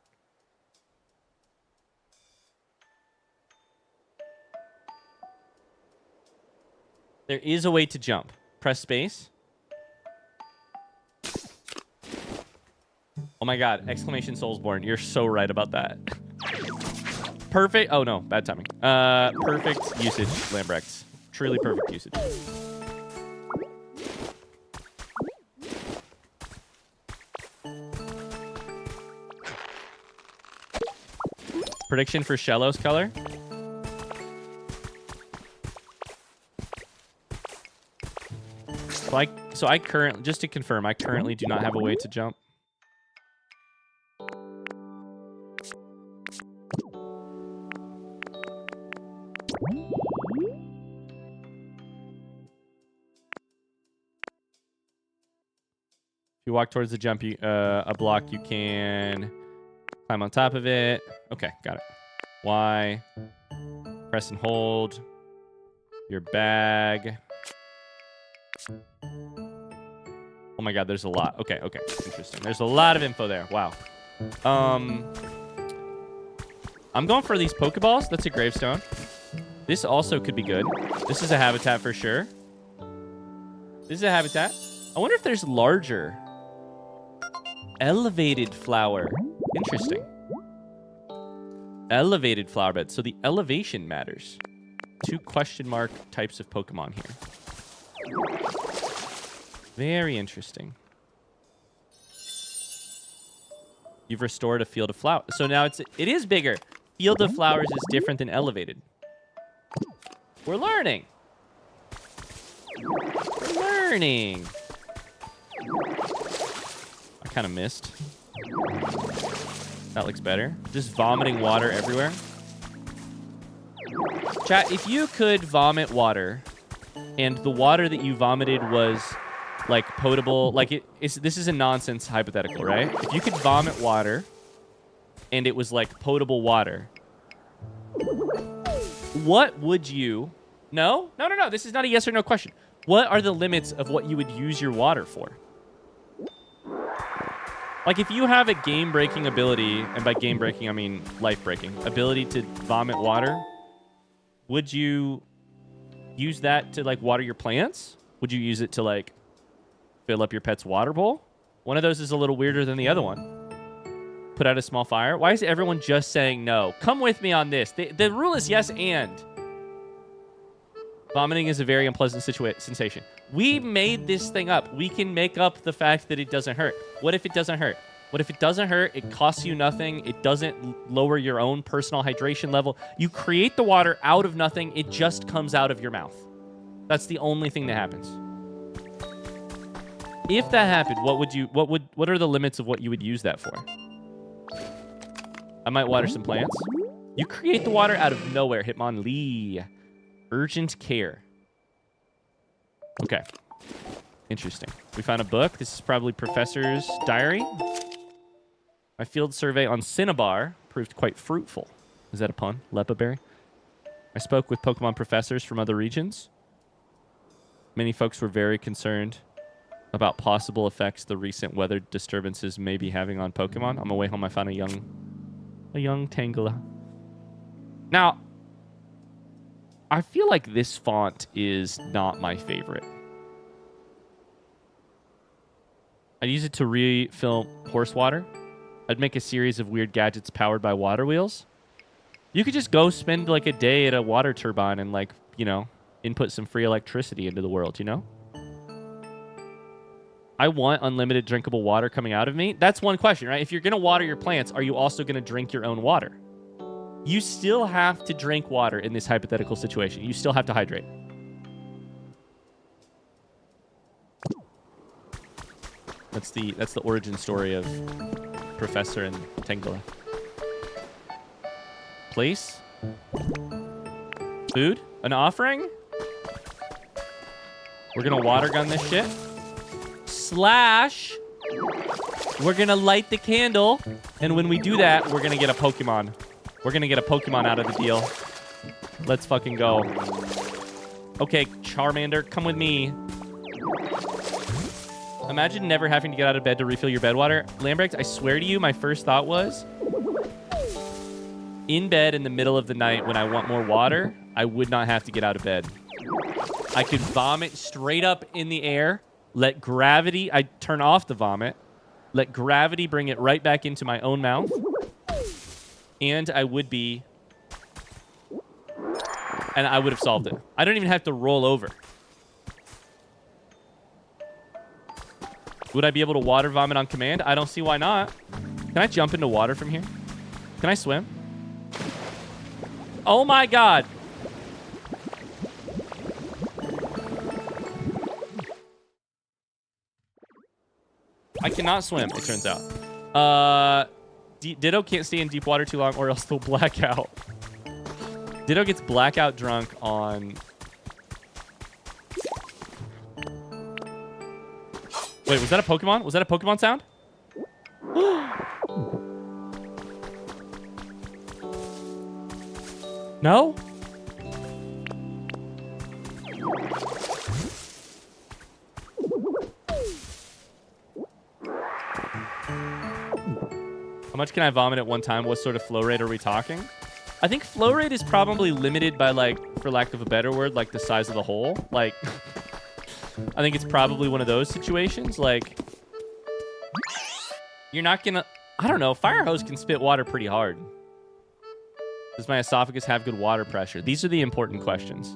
There is a way to jump. Press space. Oh my god, exclamation Soulsborne. You're so right about that. Perfect. Oh no, bad timing. Perfect usage, Lambrex. Truly perfect usage. Prediction for Shello's color. So I currently, just to confirm, I currently do not have a way to jump. If you walk towards the jump, a block, you can climb on top of it. Okay, got it. Y. Press and hold. Your bag. Oh my god, there's a lot. Okay, okay. Interesting. There's a lot of info there. Wow. I'm going for these Pokeballs. That's a gravestone. This also could be good. This is a habitat for sure. This is a habitat. I wonder if there's larger. Elevated flower. Interesting. Elevated flower bed. So the elevation matters. 2 question mark types of Pokemon here. Very interesting. You've restored a field of flowers. So now it is bigger. Field of flowers is different than elevated. We're learning. We're learning. I kind of missed. That looks better. Just vomiting water everywhere. Chat, if you could vomit water and the water that you vomited was like potable, like this is a nonsense hypothetical, right? If you could vomit water and it was like potable water, what would you... No, this is not a yes or no question. What are the limits of what you would use your water for? Like if you have a game-breaking ability, and by game-breaking I mean life-breaking, ability to vomit water, would you use that to like water your plants? Would you use it to like fill up your pet's water bowl? One of those is a little weirder than the other one. Put out a small fire. Why is everyone just saying no? Come with me on this. The rule is yes and. Vomiting is a very unpleasant sensation. We made this thing up. We can make up the fact that it doesn't hurt. What if it doesn't hurt? What if it doesn't hurt? It costs you nothing. It doesn't lower your own personal hydration level. You create the water out of nothing. It just comes out of your mouth. That's the only thing that happens. If that happened, what are the limits of what you would use that for? I might water some plants. You create the water out of nowhere, Hitmonlee. Urgent care. Okay. Interesting. We found a book. This is probably Professor's diary. My field survey on Cinnabar proved quite fruitful. Is that a pun? Lepaberry? I spoke with Pokemon professors from other regions. Many folks were very concerned about possible effects the recent weather disturbances may be having on Pokemon. On my way home, I found a young Tangela. Now, I feel like this font is not my favorite. I'd use it to refill horse water. I'd make a series of weird gadgets powered by water wheels. You could just go spend like a day at a water turbine and like, you know, input some free electricity into the world, you know? I want unlimited drinkable water coming out of me. That's one question, right? If you're going to water your plants, are you also going to drink your own water? You still have to drink water in this hypothetical situation. You still have to hydrate. That's the origin story of Professor and Tangela. Place? Food? An offering? We're gonna water gun this shit. Slash, we're gonna light the candle, and when we do that, we're gonna get a Pokemon. We're gonna get a Pokemon out of the deal. Let's fucking go. Okay, Charmander, come with me. Imagine never having to get out of bed to refill your bed water. Lambrecht, I swear to you, my first thought was, in bed in the middle of the night when I want more water, I would not have to get out of bed. I could vomit straight up in the air, let gravity, I'd turn off the vomit, let gravity bring it right back into my own mouth, and I would have solved it. I don't even have to roll over. Would I be able to water vomit on command? I don't see why not. Can I jump into water from here? Can I swim? Oh my god. I cannot swim, it turns out. Ditto can't stay in deep water too long or else they'll black out. Ditto gets blackout drunk on... Wait, was that a Pokemon? Was that a Pokemon sound? No? How much can I vomit at one time? What sort of flow rate are we talking? I think flow rate is probably limited by, like, for lack of a better word, like the size of the hole. Like... I think it's probably one of those situations. Like, you're not gonna... I don't know. Fire hose can spit water pretty hard. Does my esophagus have good water pressure? These are the important questions.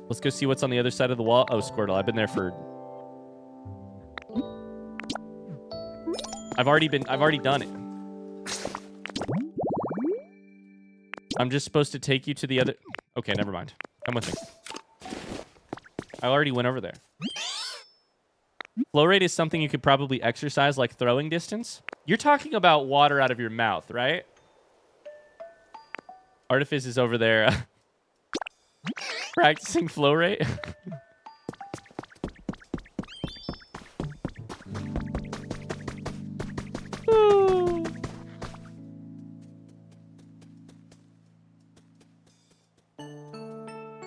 Let's go see what's on the other side of the wall. Oh, Squirtle. I've been there for... I've already done it. I'm just supposed to take you to the other... Okay, never mind. Come with me. I already went over there. Flow rate is something you could probably exercise, like throwing distance. You're talking about water out of your mouth, right? Artifice is over there practicing flow rate.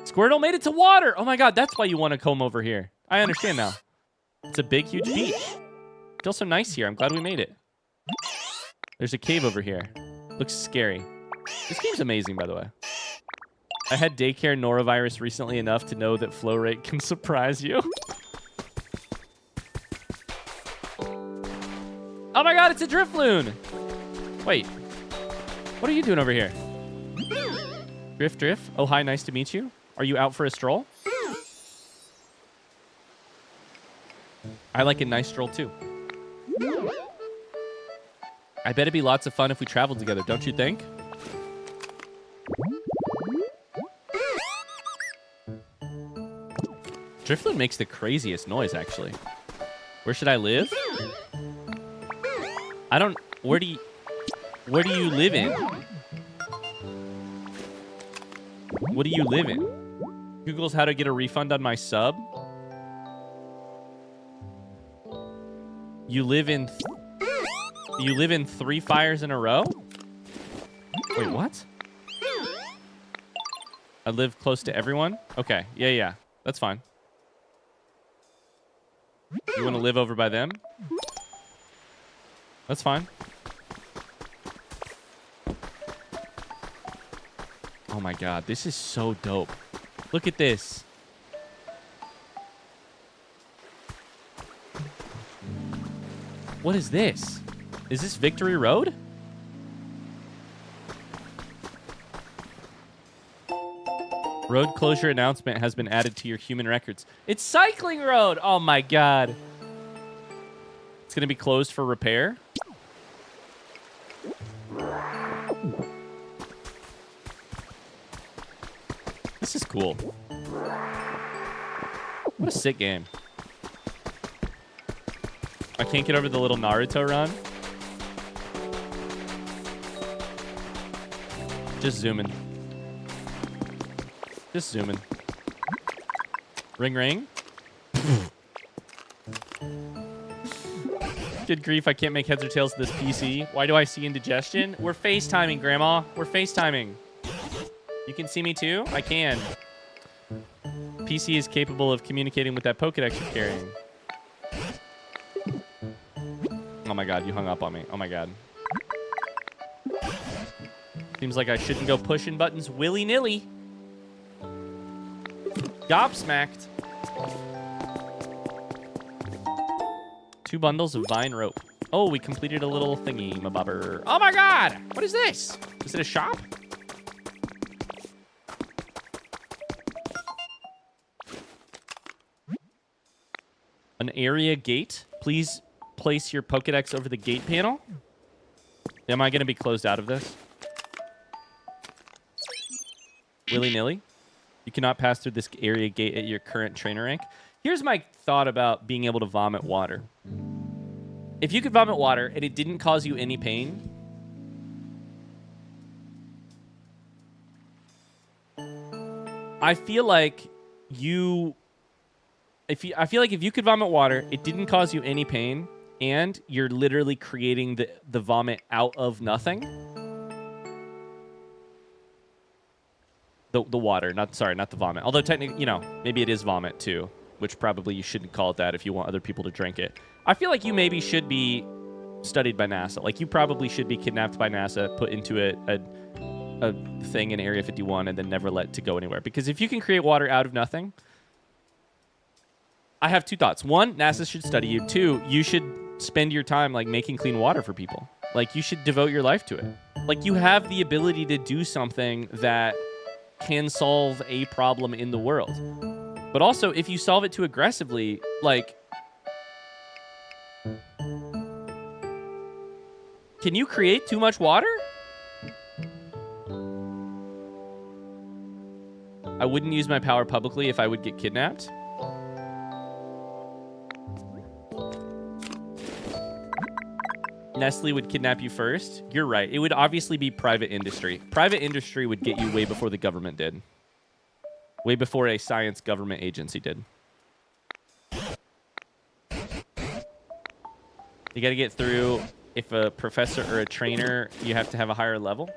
Squirtle made it to water. Oh my god, that's why you want to come over here. I understand now. It's a big, huge beach. It's also nice here. I'm glad we made it. There's a cave over here. Looks scary. This game's amazing, by the way. I had daycare norovirus recently enough to know that flow rate can surprise you. Oh my god, it's a Drifloon! Wait. What are you doing over here? Drift? Oh, hi, nice to meet you. Are you out for a stroll? I like a nice stroll, too. I bet it'd be lots of fun if we traveled together, don't you think? Drifloon makes the craziest noise, actually. Where should I live? I don't... Where do you live in? What do you live in? Google's how to get a refund on my sub. You live in 3 fires in a row? Wait, what? I live close to everyone? Okay, yeah. That's fine. You want to live over by them? That's fine. Oh my god, this is so dope. Look at this. What is this? Is this Victory Road? Road closure announcement has been added to your human records. It's Cycling Road! Oh my god. It's gonna be closed for repair. This is cool. What a sick game. I can't get over the little Naruto run. Just zooming. Just zooming. Ring, ring. Good grief, I can't make heads or tails of this PC. Why do I see indigestion? We're FaceTiming, Grandma. We're FaceTiming. You can see me too? I can. PC is capable of communicating with that Pokedex you're carrying. Oh my god, you hung up on me. Oh my god. Seems like I shouldn't go pushing buttons willy-nilly. Gobsmacked. 2 bundles of vine rope. Oh, we completed a little thingy, mabobber. Oh my god! What is this? Is it a shop? An area gate. Please place your Pokedex over the gate panel. Am I going to be closed out of this? Willy-nilly. You cannot pass through this area gate at your current trainer rank. Here's my thought about being able to vomit water. If you could vomit water and it didn't cause you any pain, I feel like if you could vomit water, it didn't cause you any pain, and you're literally creating the vomit out of nothing. The water, not the vomit. Although technically, maybe it is vomit too, which probably you shouldn't call it that if you want other people to drink it. I feel like you maybe should be studied by NASA. Like you probably should be kidnapped by NASA, put into a thing in Area 51, and then never let to go anywhere. Because if you can create water out of nothing, I have 2 thoughts. 1, NASA should study you. 2, you should spend your time like making clean water for people. Like you should devote your life to it. Like you have the ability to do something that can solve a problem in the world. But also, if you solve it too aggressively, like, can you create too much water? I wouldn't use my power publicly if I would get kidnapped. Nestle would kidnap you first. You're right. It would obviously be private industry. Private industry would get you way before the government did. Way before a science government agency did. You got to get through, if a professor or a trainer, you have to have a higher level.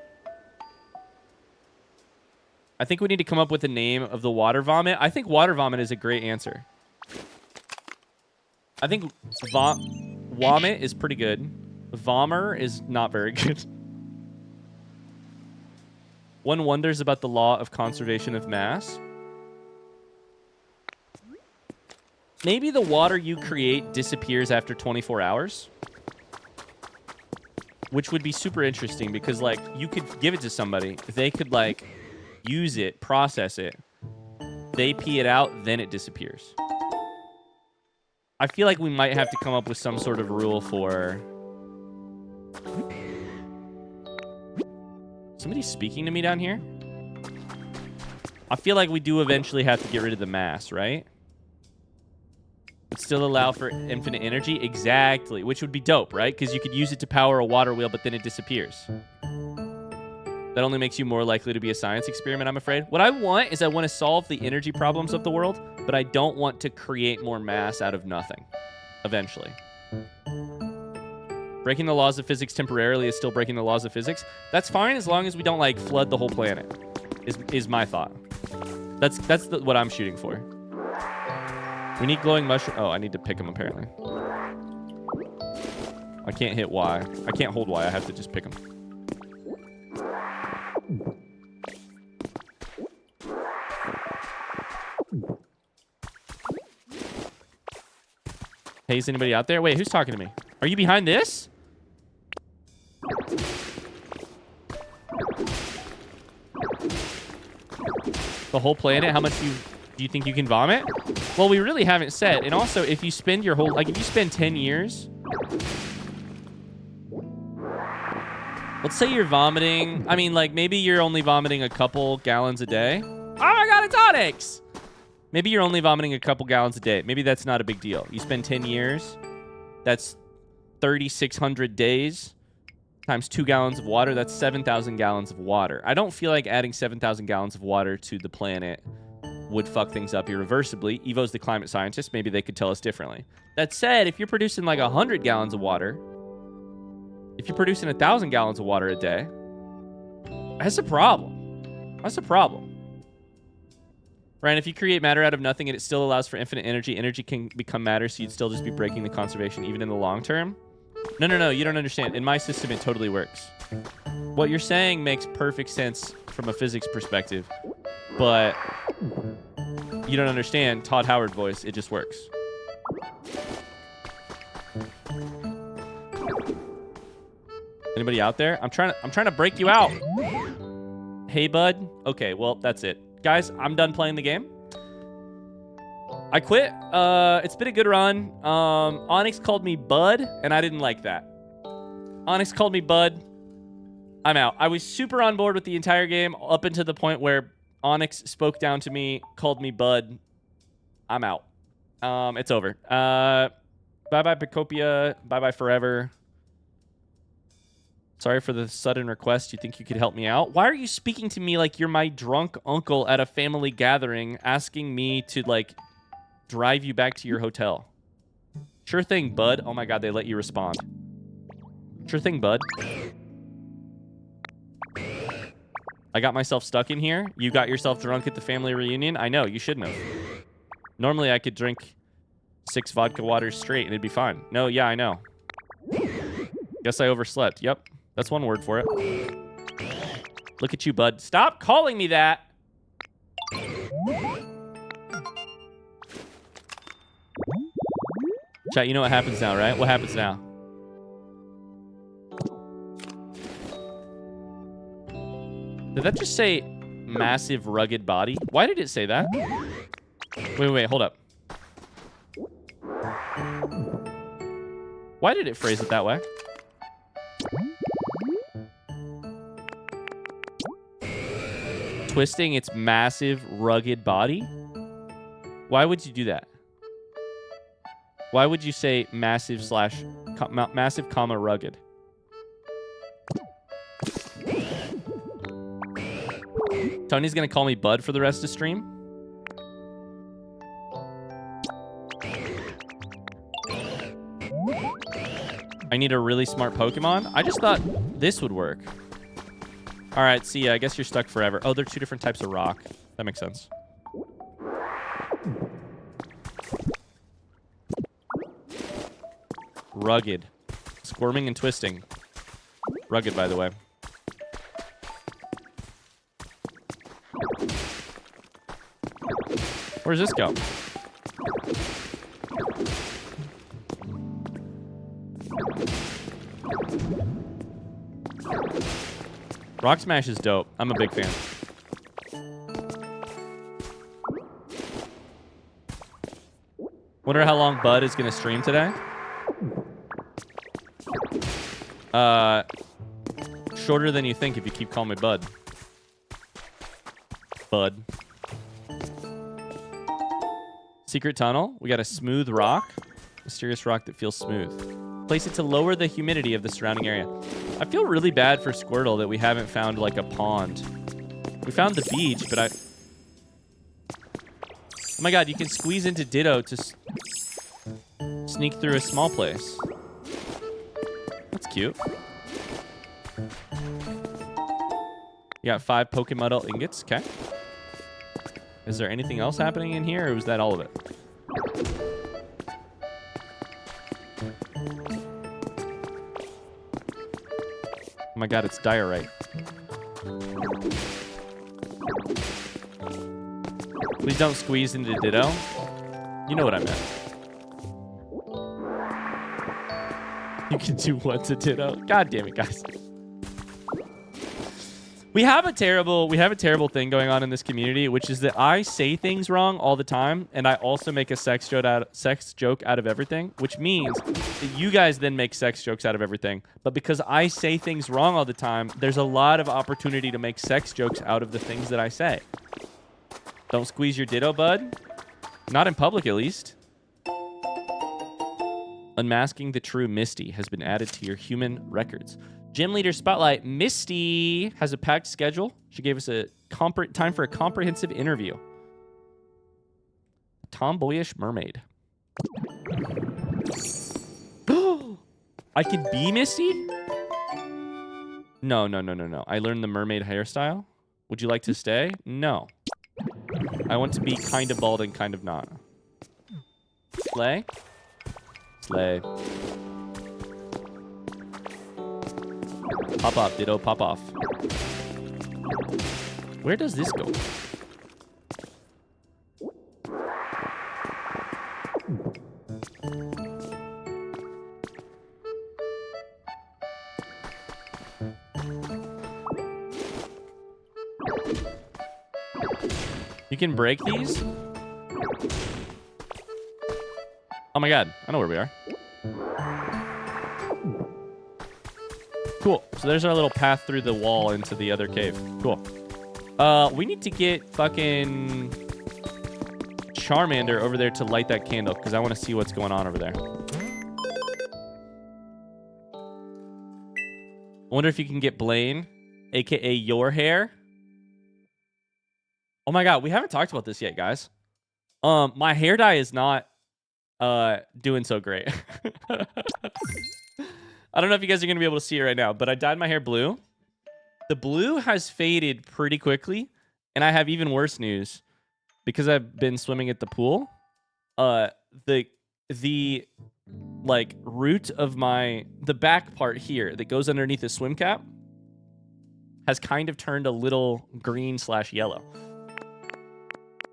I think we need to come up with a name of the water vomit. I think water vomit is a great answer. I think vomit is pretty good. Vommer is not very good. One wonders about the law of conservation of mass. Maybe the water you create disappears after 24 hours. Which would be super interesting because, like, you could give it to somebody. They could, like, use it, process it. They pee it out, then it disappears. I feel like we might have to come up with some sort of rule for... Somebody's speaking to me down here? I feel like we do eventually have to get rid of the mass, right? But still allow for infinite energy? Exactly. Which would be dope, right? Because you could use it to power a water wheel, but then it disappears. That only makes you more likely to be a science experiment, I'm afraid. What I want is I want to solve the energy problems of the world, but I don't want to create more mass out of nothing. Eventually. Breaking the laws of physics temporarily is still breaking the laws of physics. That's fine as long as we don't, like, flood the whole planet, is my thought. That's what I'm shooting for. We need glowing mushroom. Oh, I need to pick them, apparently. I can't hit Y. I can't hold Y. I have to just pick them. Hey, is anybody out there? Wait, who's talking to me? Are you behind this? The whole planet? How much do you think you can vomit? Well, we really haven't said. And also, if you spend your whole... Like, if you spend 10 years... Let's say you're vomiting... I mean, like, maybe you're only vomiting a couple gallons a day. Oh my god, it's Onyx! Maybe you're only vomiting a couple gallons a day. Maybe that's not a big deal. You spend 10 years. That's 3,600 days. Times 2 gallons of water. That's 7,000 gallons of water. I don't feel like adding 7,000 gallons of water to the planet would fuck things up irreversibly. Evo's the climate scientist. Maybe they could tell us differently. That said, if you're producing like 100 gallons of water, if you're producing 1,000 gallons of water a day, that's a problem. That's a problem. Right, if you create matter out of nothing and it still allows for infinite energy, energy can become matter, so you'd still just be breaking the conservation even in the long term. No, you don't understand. In my system, it totally works. What you're saying makes perfect sense from a physics perspective, but you don't understand. Todd Howard voice, it just works. Anybody out there? I'm trying to break you out. Hey, bud. Okay, well, that's it. Guys, I'm done playing the game. I quit. It's been a good run. Onyx called me bud, and I didn't like that. Onyx called me bud. I'm out. I was super on board with the entire game up until the point where Onyx spoke down to me, called me bud. I'm out. It's over. Bye-bye, Pokopia. Bye-bye forever. Sorry for the sudden request. You think you could help me out? Why are you speaking to me like you're my drunk uncle at a family gathering, asking me to, like, drive you back to your hotel? Sure thing, bud. Oh my god, they let you respond. Sure thing, bud. I got myself stuck in here. You got yourself drunk at the family reunion. I know, you shouldn't have. Normally, I could drink 6 vodka waters straight and it'd be fine. No, yeah, I know. Guess I overslept. Yep. That's one word for it. Look at you, bud. Stop calling me that. Chat, you know what happens now, right? What happens now? Did that just say massive rugged body? Why did it say that? Wait, hold up. Why did it phrase it that way? Twisting its massive, rugged body? Why would you do that? Why would you say massive slash massive comma rugged? Tony's gonna call me bud for the rest of the stream? I need a really smart Pokemon? I just thought this would work. All right, see ya. I guess you're stuck forever. Oh, they're 2 different types of rock. That makes sense. Rugged. Squirming and twisting. Rugged, by the way. Where's this go? Rock Smash is dope. I'm a big fan. Wonder how long Bud is going to stream today. Shorter than you think if you keep calling me Bud. Bud. Secret tunnel. We got a smooth rock. Mysterious rock that feels smooth. Place it to lower the humidity of the surrounding area. I feel really bad for Squirtle that we haven't found, like, a pond. We found the beach, but Oh my god, you can squeeze into Ditto to sneak through a small place. That's cute. You got 5 Pokemon ingots. Okay. Is there anything else happening in here, or was that all of it? Oh my god, it's diorite. Please don't squeeze into Ditto. You know what I meant. You can do what to Ditto? God damn it, guys. We have a terrible thing going on in this community, which is that I say things wrong all the time, and I also make a sex joke out of everything, which means that you guys then make sex jokes out of everything. But because I say things wrong all the time, there's a lot of opportunity to make sex jokes out of the things that I say. Don't squeeze your Ditto, bud. Not in public, at least. Unmasking the true Misty has been added to your human records. Gym Leader Spotlight. Misty has a packed schedule. She gave us a time for a comprehensive interview. tomboyish mermaid. I can be Misty? No. I learned the mermaid hairstyle. Would you like to stay? No. I want to be kind of bald and kind of not. Slay? Slay. Pop off, Ditto. Pop off. Where does this go? You can break these? Oh my god, I know where we are. Cool. So there's our little path through the wall into the other cave. Cool. We need to get fucking Charmander over there to light that candle because I want to see what's going on over there. I wonder if you can get Blaine, aka your hair. Oh my god, we haven't talked about this yet, guys. My hair dye is not doing so great. I don't know if you guys are going to be able to see it right now, but I dyed my hair blue. The blue has faded pretty quickly, and I have even worse news. Because I've been swimming at the pool, the like root of the back part here that goes underneath the swim cap has kind of turned a little green/yellow.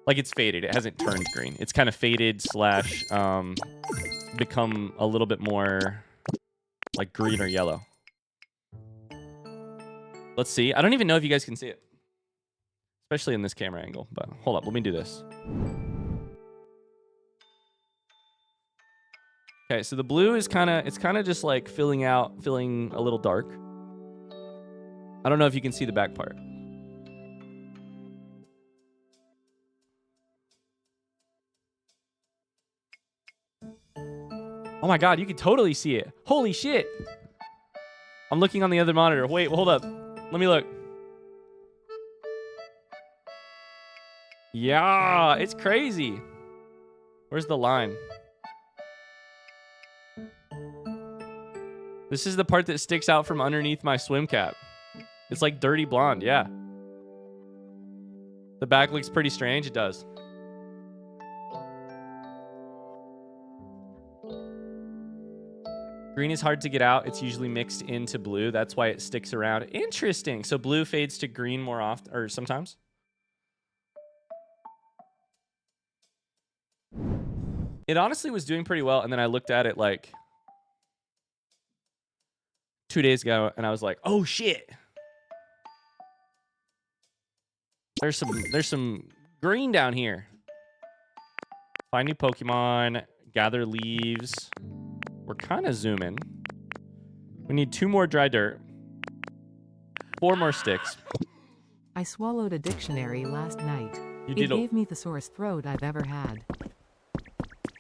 Like it's faded. It hasn't turned green. It's kind of faded / become a little bit more like green or yellow. Let's see. I don't even know if you guys can see it. Especially in this camera angle. But hold up. Let me do this. Okay, so the blue is kind of just like feeling a little dark. I don't know if you can see the back part. Oh my god, you can totally see it. Holy shit. I'm looking on the other monitor. Wait, hold up. Let me look. Yeah, it's crazy. Where's the line? This is the part that sticks out from underneath my swim cap. It's like dirty blonde, yeah. The back looks pretty strange. It does. Green is hard to get out. It's usually mixed into blue. That's why it sticks around. Interesting. So blue fades to green more often, or sometimes? It honestly was doing pretty well, and then I looked at it like 2 days ago, and I was like, "Oh shit! There's some green down here." Find new Pokemon, gather leaves. We're kind of zooming. We need 2 more dry dirt, 4 more sticks. I swallowed a dictionary last night. You It did. gave me the sorest throat I've ever had.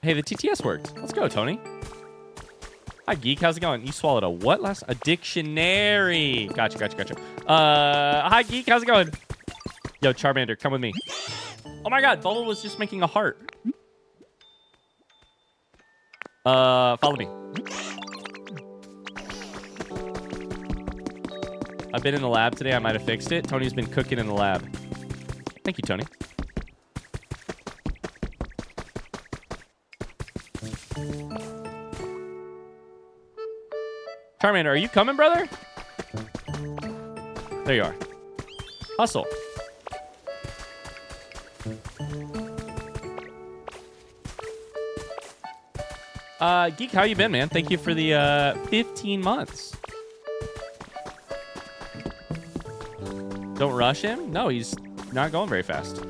Hey, the TTS worked. Let's go, Tony. Hi, Geek. How's it going? You swallowed a what last? A dictionary. Gotcha. Hi, Geek. How's it going? Yo, Charmander, come with me. Oh my god, Bubble was just making a heart. Follow me. I've been in the lab today. I might have fixed it. Tony's been cooking in the lab. Thank you, Tony. Charmander, are you coming, brother? There you are. Hustle. Geek, how you been, man? Thank you for the 15 months. Don't rush him? No, he's not going very fast.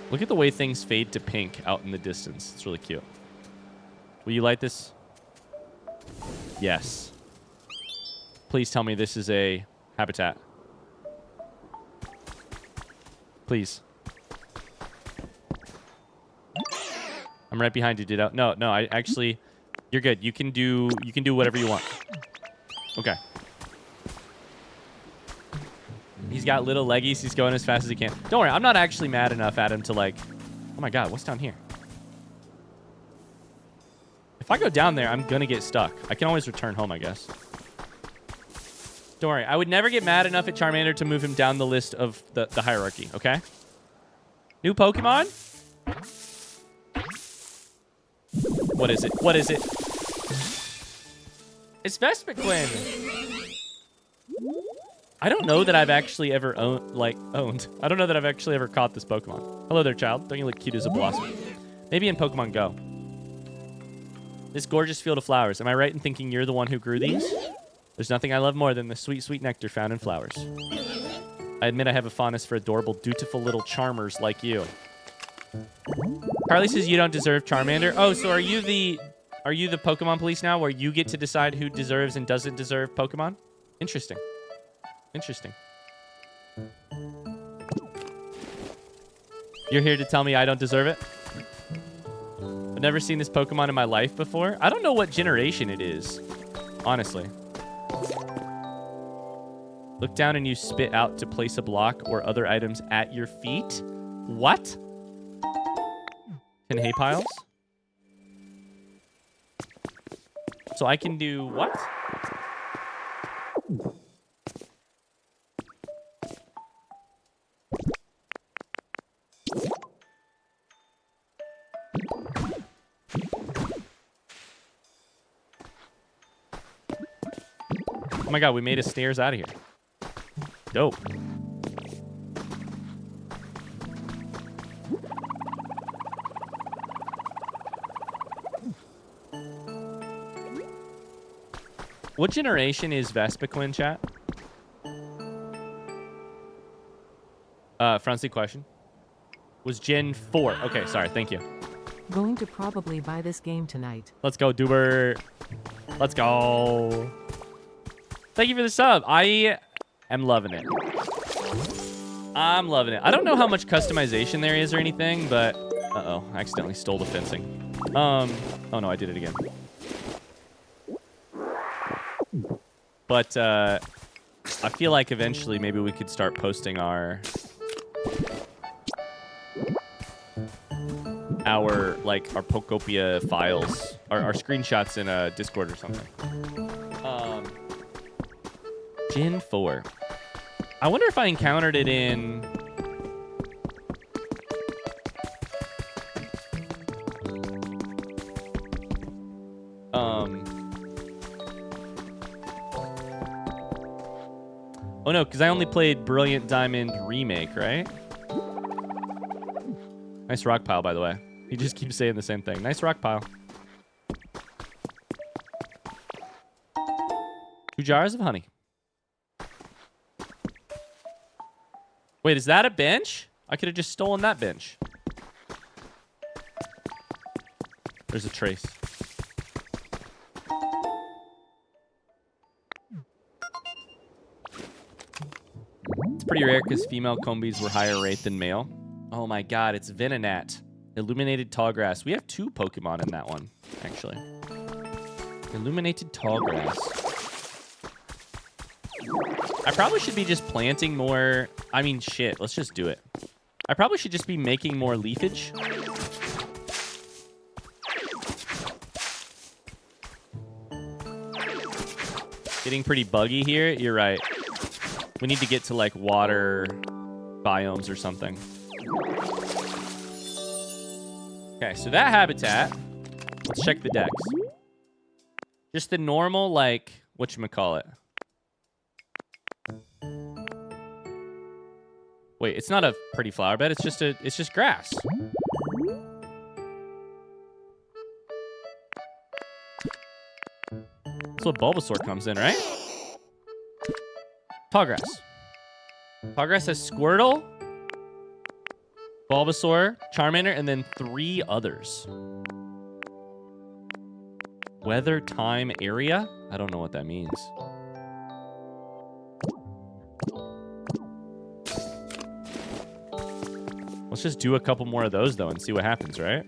Look at the way things fade to pink out in the distance. It's really cute. Will you light this? Yes. Please tell me this is a habitat. Please. I'm right behind you, Ditto. No, I actually, you're good. You can do whatever you want. Okay. He's got little leggies. He's going as fast as he can. Don't worry. I'm not actually mad enough at him to like... Oh my god, what's down here? If I go down there, I'm going to get stuck. I can always return home, I guess. Don't worry. I would never get mad enough at Charmander to move him down the list of the hierarchy, okay? New Pokemon? What is it? What is it? It's Vespiquen. I don't know that I've actually ever owned. I don't know that I've actually ever caught this Pokemon. Hello there, child. Don't you look cute as a blossom? Maybe in Pokemon Go. This gorgeous field of flowers. Am I right in thinking you're the one who grew these? There's nothing I love more than the sweet, sweet nectar found in flowers. I admit I have a fondness for adorable, dutiful little charmers like you. Carly says you don't deserve Charmander. Oh, so are you the Pokemon police now, where you get to decide who deserves and doesn't deserve Pokemon? Interesting. Interesting. You're here to tell me I don't deserve it? I've never seen this Pokemon in my life before. I don't know what generation it is, honestly. Look down and you spit out to place a block or other items at your feet. What? Can hay piles? So I can do what? Oh my god, we made a stairs out of here. Dope. What generation is Vespiquen, chat? Francie question. Was Gen 4. Okay, sorry. Thank you. Going to probably buy this game tonight. Let's go, Duber. Let's go. Thank you for the sub. I am loving it. I'm loving it. I don't know how much customization there is or anything, but... Uh-oh. I accidentally stole the fencing. Oh, no. I did it again. But, I feel like eventually maybe we could start posting our Pokopia files, our screenshots in a Discord or something. Gen 4. I wonder if I encountered it in... Oh no, because I only played Brilliant Diamond Remake, right? Nice rock pile, by the way. He just keeps saying the same thing. Nice rock pile. 2 jars of honey. Wait, is that a bench? I could have just stolen that bench. There's a trace. It's pretty rare because female combies were higher rate than male. Oh my god, it's Venonat. Illuminated Tallgrass. We have 2 Pokemon in that one, actually. Illuminated Tallgrass. I probably should be just planting more... I mean, shit. Let's just do it. I probably should just be making more leafage. Getting pretty buggy here. You're right. We need to get to, like, water biomes or something. Okay, so that habitat. Let's check the decks. Just the normal, like, whatchamacallit. Wait, it's not a pretty flower bed. It's just grass. That's what Bulbasaur comes in, right? Tallgrass. Tallgrass has Squirtle, Bulbasaur, Charmander, and then 3 others. Weather, time, area? I don't know what that means. Let's just do a couple more of those, though, and see what happens, right?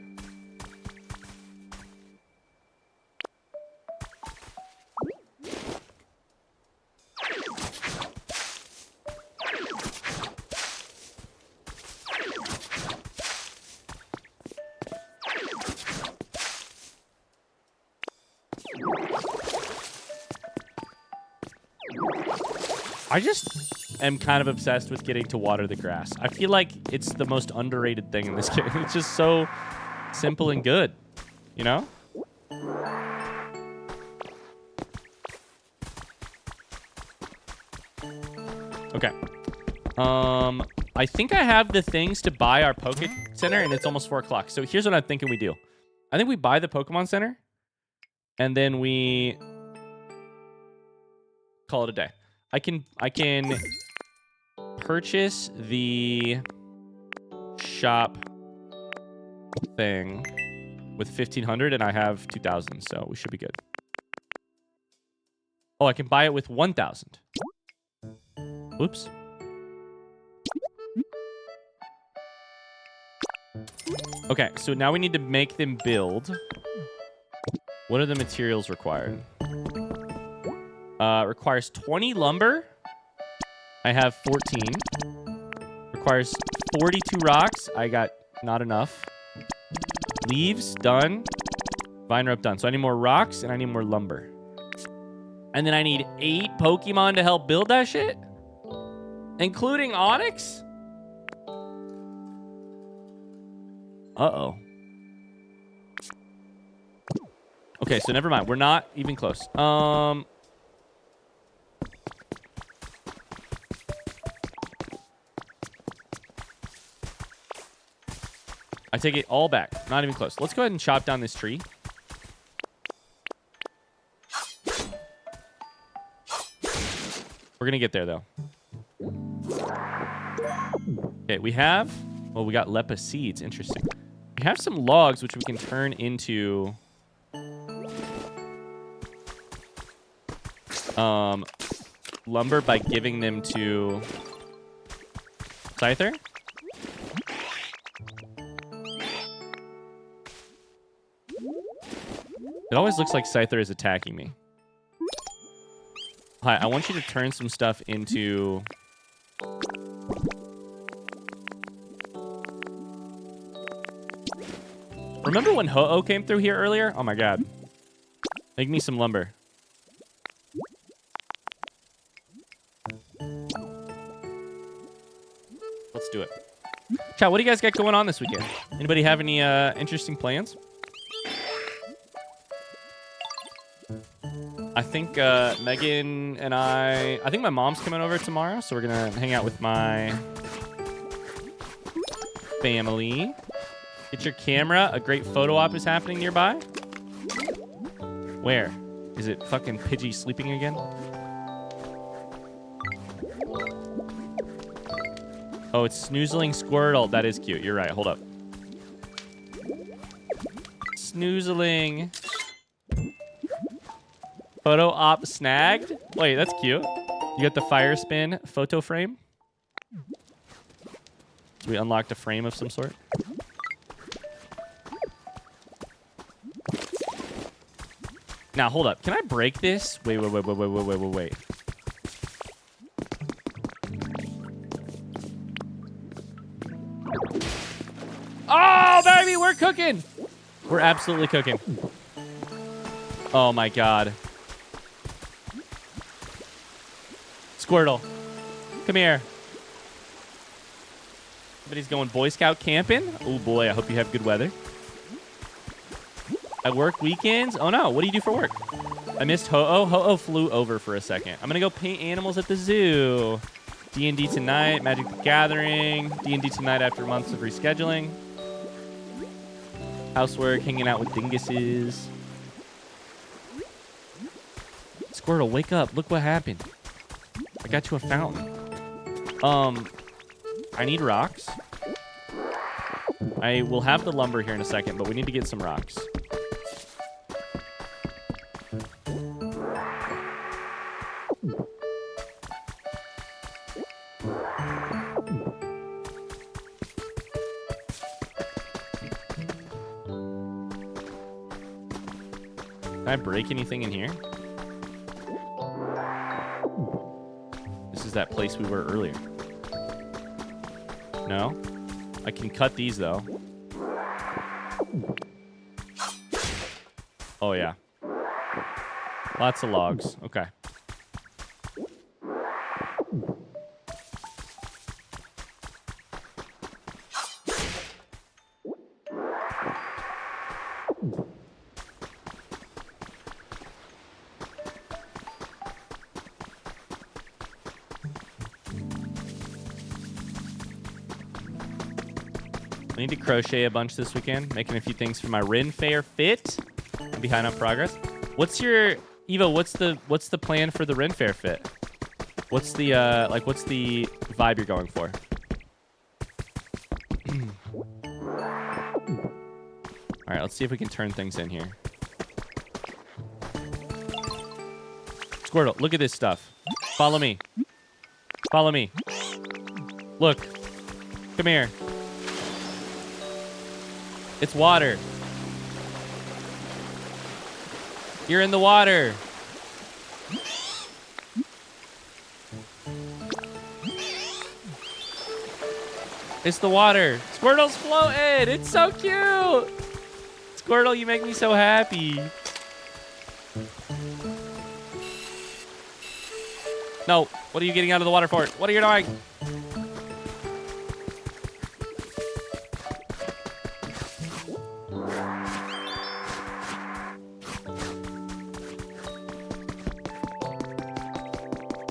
I just am kind of obsessed with getting to water the grass. I feel like it's the most underrated thing in this game. It's just so simple and good, you know? Okay. I think I have the things to buy our Poke Center, and it's almost 4 o'clock. So here's what I'm thinking we do. I think we buy the Pokemon Center, and then we call it a day. I can purchase the shop thing with 1,500, and I have 2,000, so we should be good. Oh, I can buy it with 1,000. Oops. Okay, so now we need to make them build. What are the materials required? Requires 20 lumber. I have 14. Requires 42 rocks. I got not enough. Leaves, done. Vine rope, done. So I need more rocks and I need more lumber. And then I need 8 Pokemon to help build that shit? Including Onyx? Uh-oh. Okay, so never mind. We're not even close. I take it all back. Not even close. Let's go ahead and chop down this tree. We're going to get there, though. Okay, we have... Well, we got Lepa seeds. Interesting. We have some logs, which we can turn into... lumber by giving them to... Scyther? It always looks like Scyther is attacking me. Hi, I want you to turn some stuff into... Remember when Ho-Oh came through here earlier? Oh my god. Make me some lumber. Let's do it. Chat, what do you guys got going on this weekend? Anybody have any interesting plans? I think Megan and I think my mom's coming over tomorrow, so we're going to hang out with my family. Get your camera. A great photo op is happening nearby. Where? Is it fucking Pidgey sleeping again? Oh, it's Snoozling Squirtle. That is cute. You're right. Hold up. Snoozling. Photo op snagged. Wait, that's cute. You got the fire spin photo frame. So we unlocked a frame of some sort. Now, hold up. Can I break this? Wait. Oh, baby, we're cooking. We're absolutely cooking. Oh, my God. Squirtle, come here. Somebody's going Boy Scout camping. Oh, boy, I hope you have good weather. I work weekends. Oh, no. What do you do for work? I missed Ho-Oh. Ho-Oh flew over for a second. I'm going to go paint animals at the zoo. D&D tonight. Magic the Gathering. D&D tonight after months of rescheduling. Housework. Hanging out with dinguses. Squirtle, wake up. Look what happened. I got you a fountain. I need rocks. I will have the lumber here in a second, but we need to get some rocks. Can I break anything in here? This is that place we were earlier. No? I can cut these, though. Oh, yeah. Lots of logs. Okay. I need to crochet a bunch this weekend, making a few things for my Ren Fair fit. I'm behind on progress. What's your Evo? What's the plan for the Ren Fair fit? What's the what's the vibe you're going for? All right, let's see if we can turn things in here. Squirtle, look at this stuff. Follow me. Follow me. Look. Come here. It's water. You're in the water. It's the water. Squirtle's floating. It's so cute. Squirtle, you make me so happy. No. What are you getting out of the water for? What are you doing?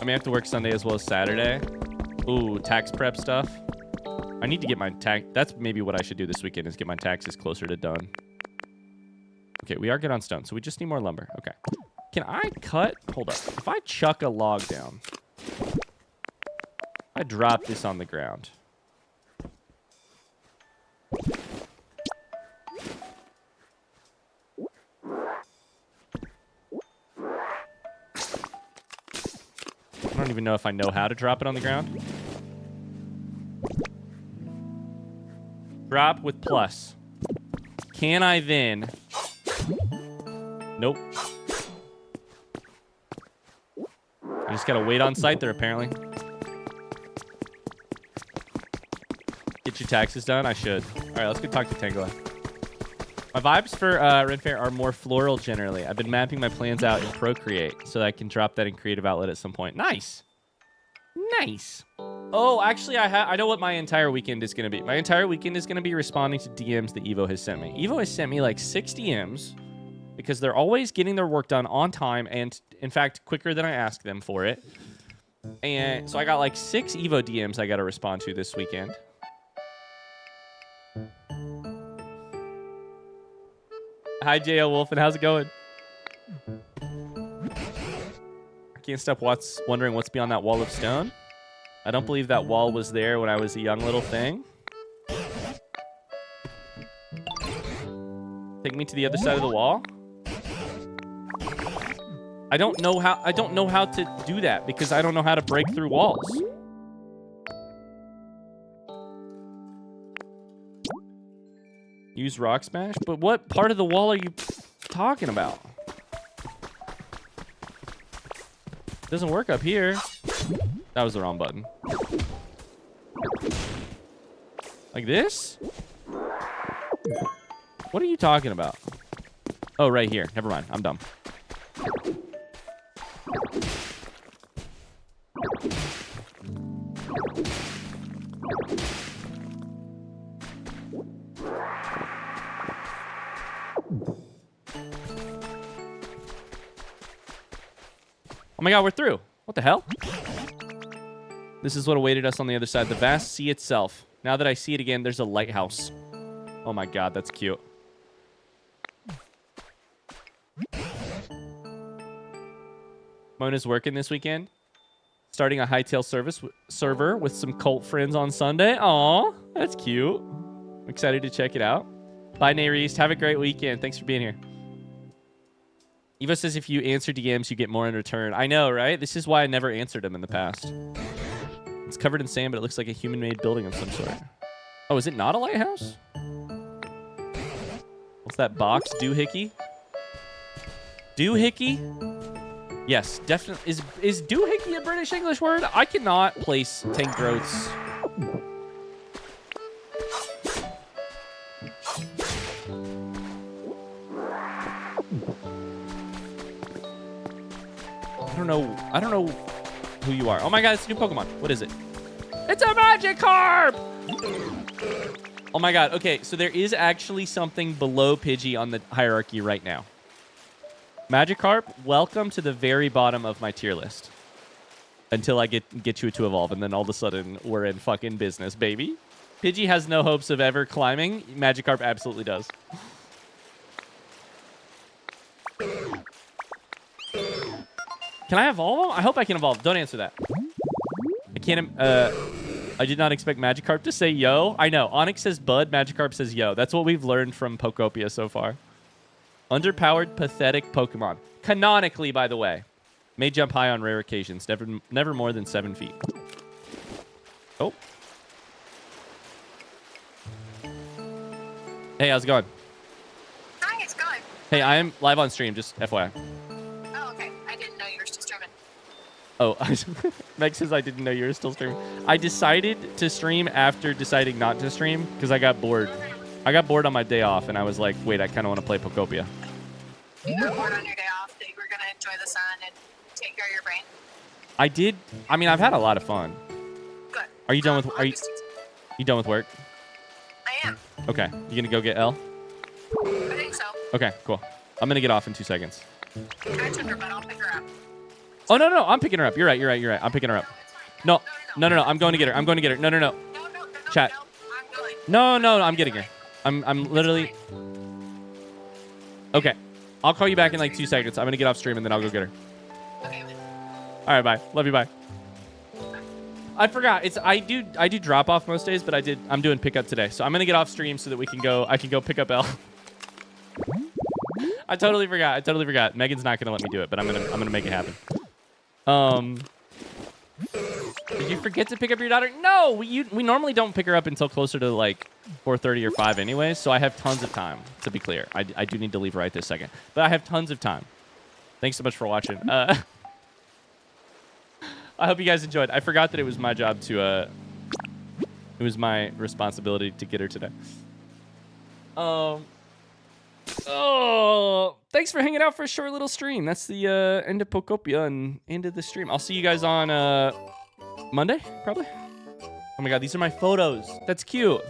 I may have to work Sunday as well as Saturday. Ooh, tax prep stuff. I need to get my tax. That's maybe what I should do this weekend is get my taxes closer to done. Okay, we are good on stone, so we just need more lumber. Okay. Can I cut? Hold up. If I chuck a log down, I drop this on the ground. I don't even know if I know how to drop it on the ground. Drop with plus. Can I then... Nope. I just gotta wait on site there, apparently. Get your taxes done? I should. All right, let's go talk to Tangela. My vibes for Ren Fair are more floral generally. I've been mapping my plans out in Procreate so that I can drop that in Creative Outlet at some point. Nice. Nice. Oh, actually, I know what my entire weekend is going to be. My entire weekend is going to be responding to DMs that Evo has sent me. Evo has sent me like 6 DMs because they're always getting their work done on time and, in fact, quicker than I ask them for it. And so I got like 6 Evo DMs I got to respond to this weekend. Hi, J.O. Wolfen. How's it going? I can't stop wondering what's beyond that wall of stone. I don't believe that wall was there when I was a young little thing. Take me to the other side of the wall. I don't know how to do that because I don't know how to break through walls. Use rock smash? But what part of the wall are you talking about? Doesn't work up here. That was the wrong button. Like this? What are you talking about? Oh, right here. Never mind. I'm dumb. Oh my god, we're through. What the hell? This is what awaited us on the other side. The vast sea itself. Now that I see it again, there's a lighthouse. Oh my god, that's cute. Mona's working this weekend. Starting a hightail server with some cult friends on Sunday. Aw, that's cute. I'm excited to check it out. Bye, Nayrist. Have a great weekend. Thanks for being here. Evo says if you answer DMs, you get more in return. I know, right? This is why I never answered them in the past. It's covered in sand, but it looks like a human-made building of some sort. Oh, is it not a lighthouse? What's that box? Doohickey? Doohickey? Yes, definitely. Is doohickey a British English word? I cannot place tank growths. I don't know who you are. Oh my god, it's a new Pokemon. What is it? It's a Magikarp! Oh my god. Okay, so there is actually something below Pidgey on the hierarchy right now. Magikarp, welcome to the very bottom of my tier list. Until I get you to evolve, and then all of a sudden, we're in fucking business, baby. Pidgey has no hopes of ever climbing. Magikarp absolutely does. Can I have all of them? I hope I can evolve. Don't answer that. I can't. I did not expect Magikarp to say yo. I know. Onyx says bud. Magikarp says yo. That's what we've learned from Pokopia so far. Underpowered, pathetic Pokemon. Canonically, by the way. May jump high on rare occasions. Never more than 7 feet. Oh. Hey, how's it going? Hi, it's going. Hey, I am live on stream, just FYI. Oh, okay. I didn't know you were still streaming. Oh, Meg says I didn't know you were still streaming. I decided to stream after deciding not to stream because I got bored. I got bored on my day off, and I was like, wait, I kind of want to play Pokopia. You got bored on your day off that you were going to enjoy the sun and take care of your brain? I did. I mean, I've had a lot of fun. Good. Are you done with? Are you done with work? I am. Okay. You gonna go get L? I think so. Okay, cool. I'm gonna get off in 2 seconds. I took her, but I'll pick her up. Oh no, I'm picking her up. You're right. I'm picking her up. No, it's fine. No. I'm going to get her. I'm going to get her. No. No, Chat. I'm going. No. I'm getting her. I'm literally. Okay. I'll call you back in like 2 seconds. I'm gonna get off stream and then I'll go get her. Okay. All right, bye. Love you, bye. I forgot. I do drop off most days, but I'm doing pickup today. So I'm gonna get off stream so that I can go pick up L. I totally forgot. Megan's not gonna let me do it, but I'm gonna make it happen. Did you forget to pick up your daughter? No, we normally don't pick her up until closer to like 4:30 or 5 anyway. So I have tons of time. To be clear, I do need to leave right this second, but I have tons of time. Thanks so much for watching. I hope you guys enjoyed. I forgot that it was my job to, it was my responsibility to get her today. Oh, thanks for hanging out for a short little stream. That's the end of Pokopia and end of the stream. I'll see you guys on Monday, probably. Oh my God, these are my photos. That's cute.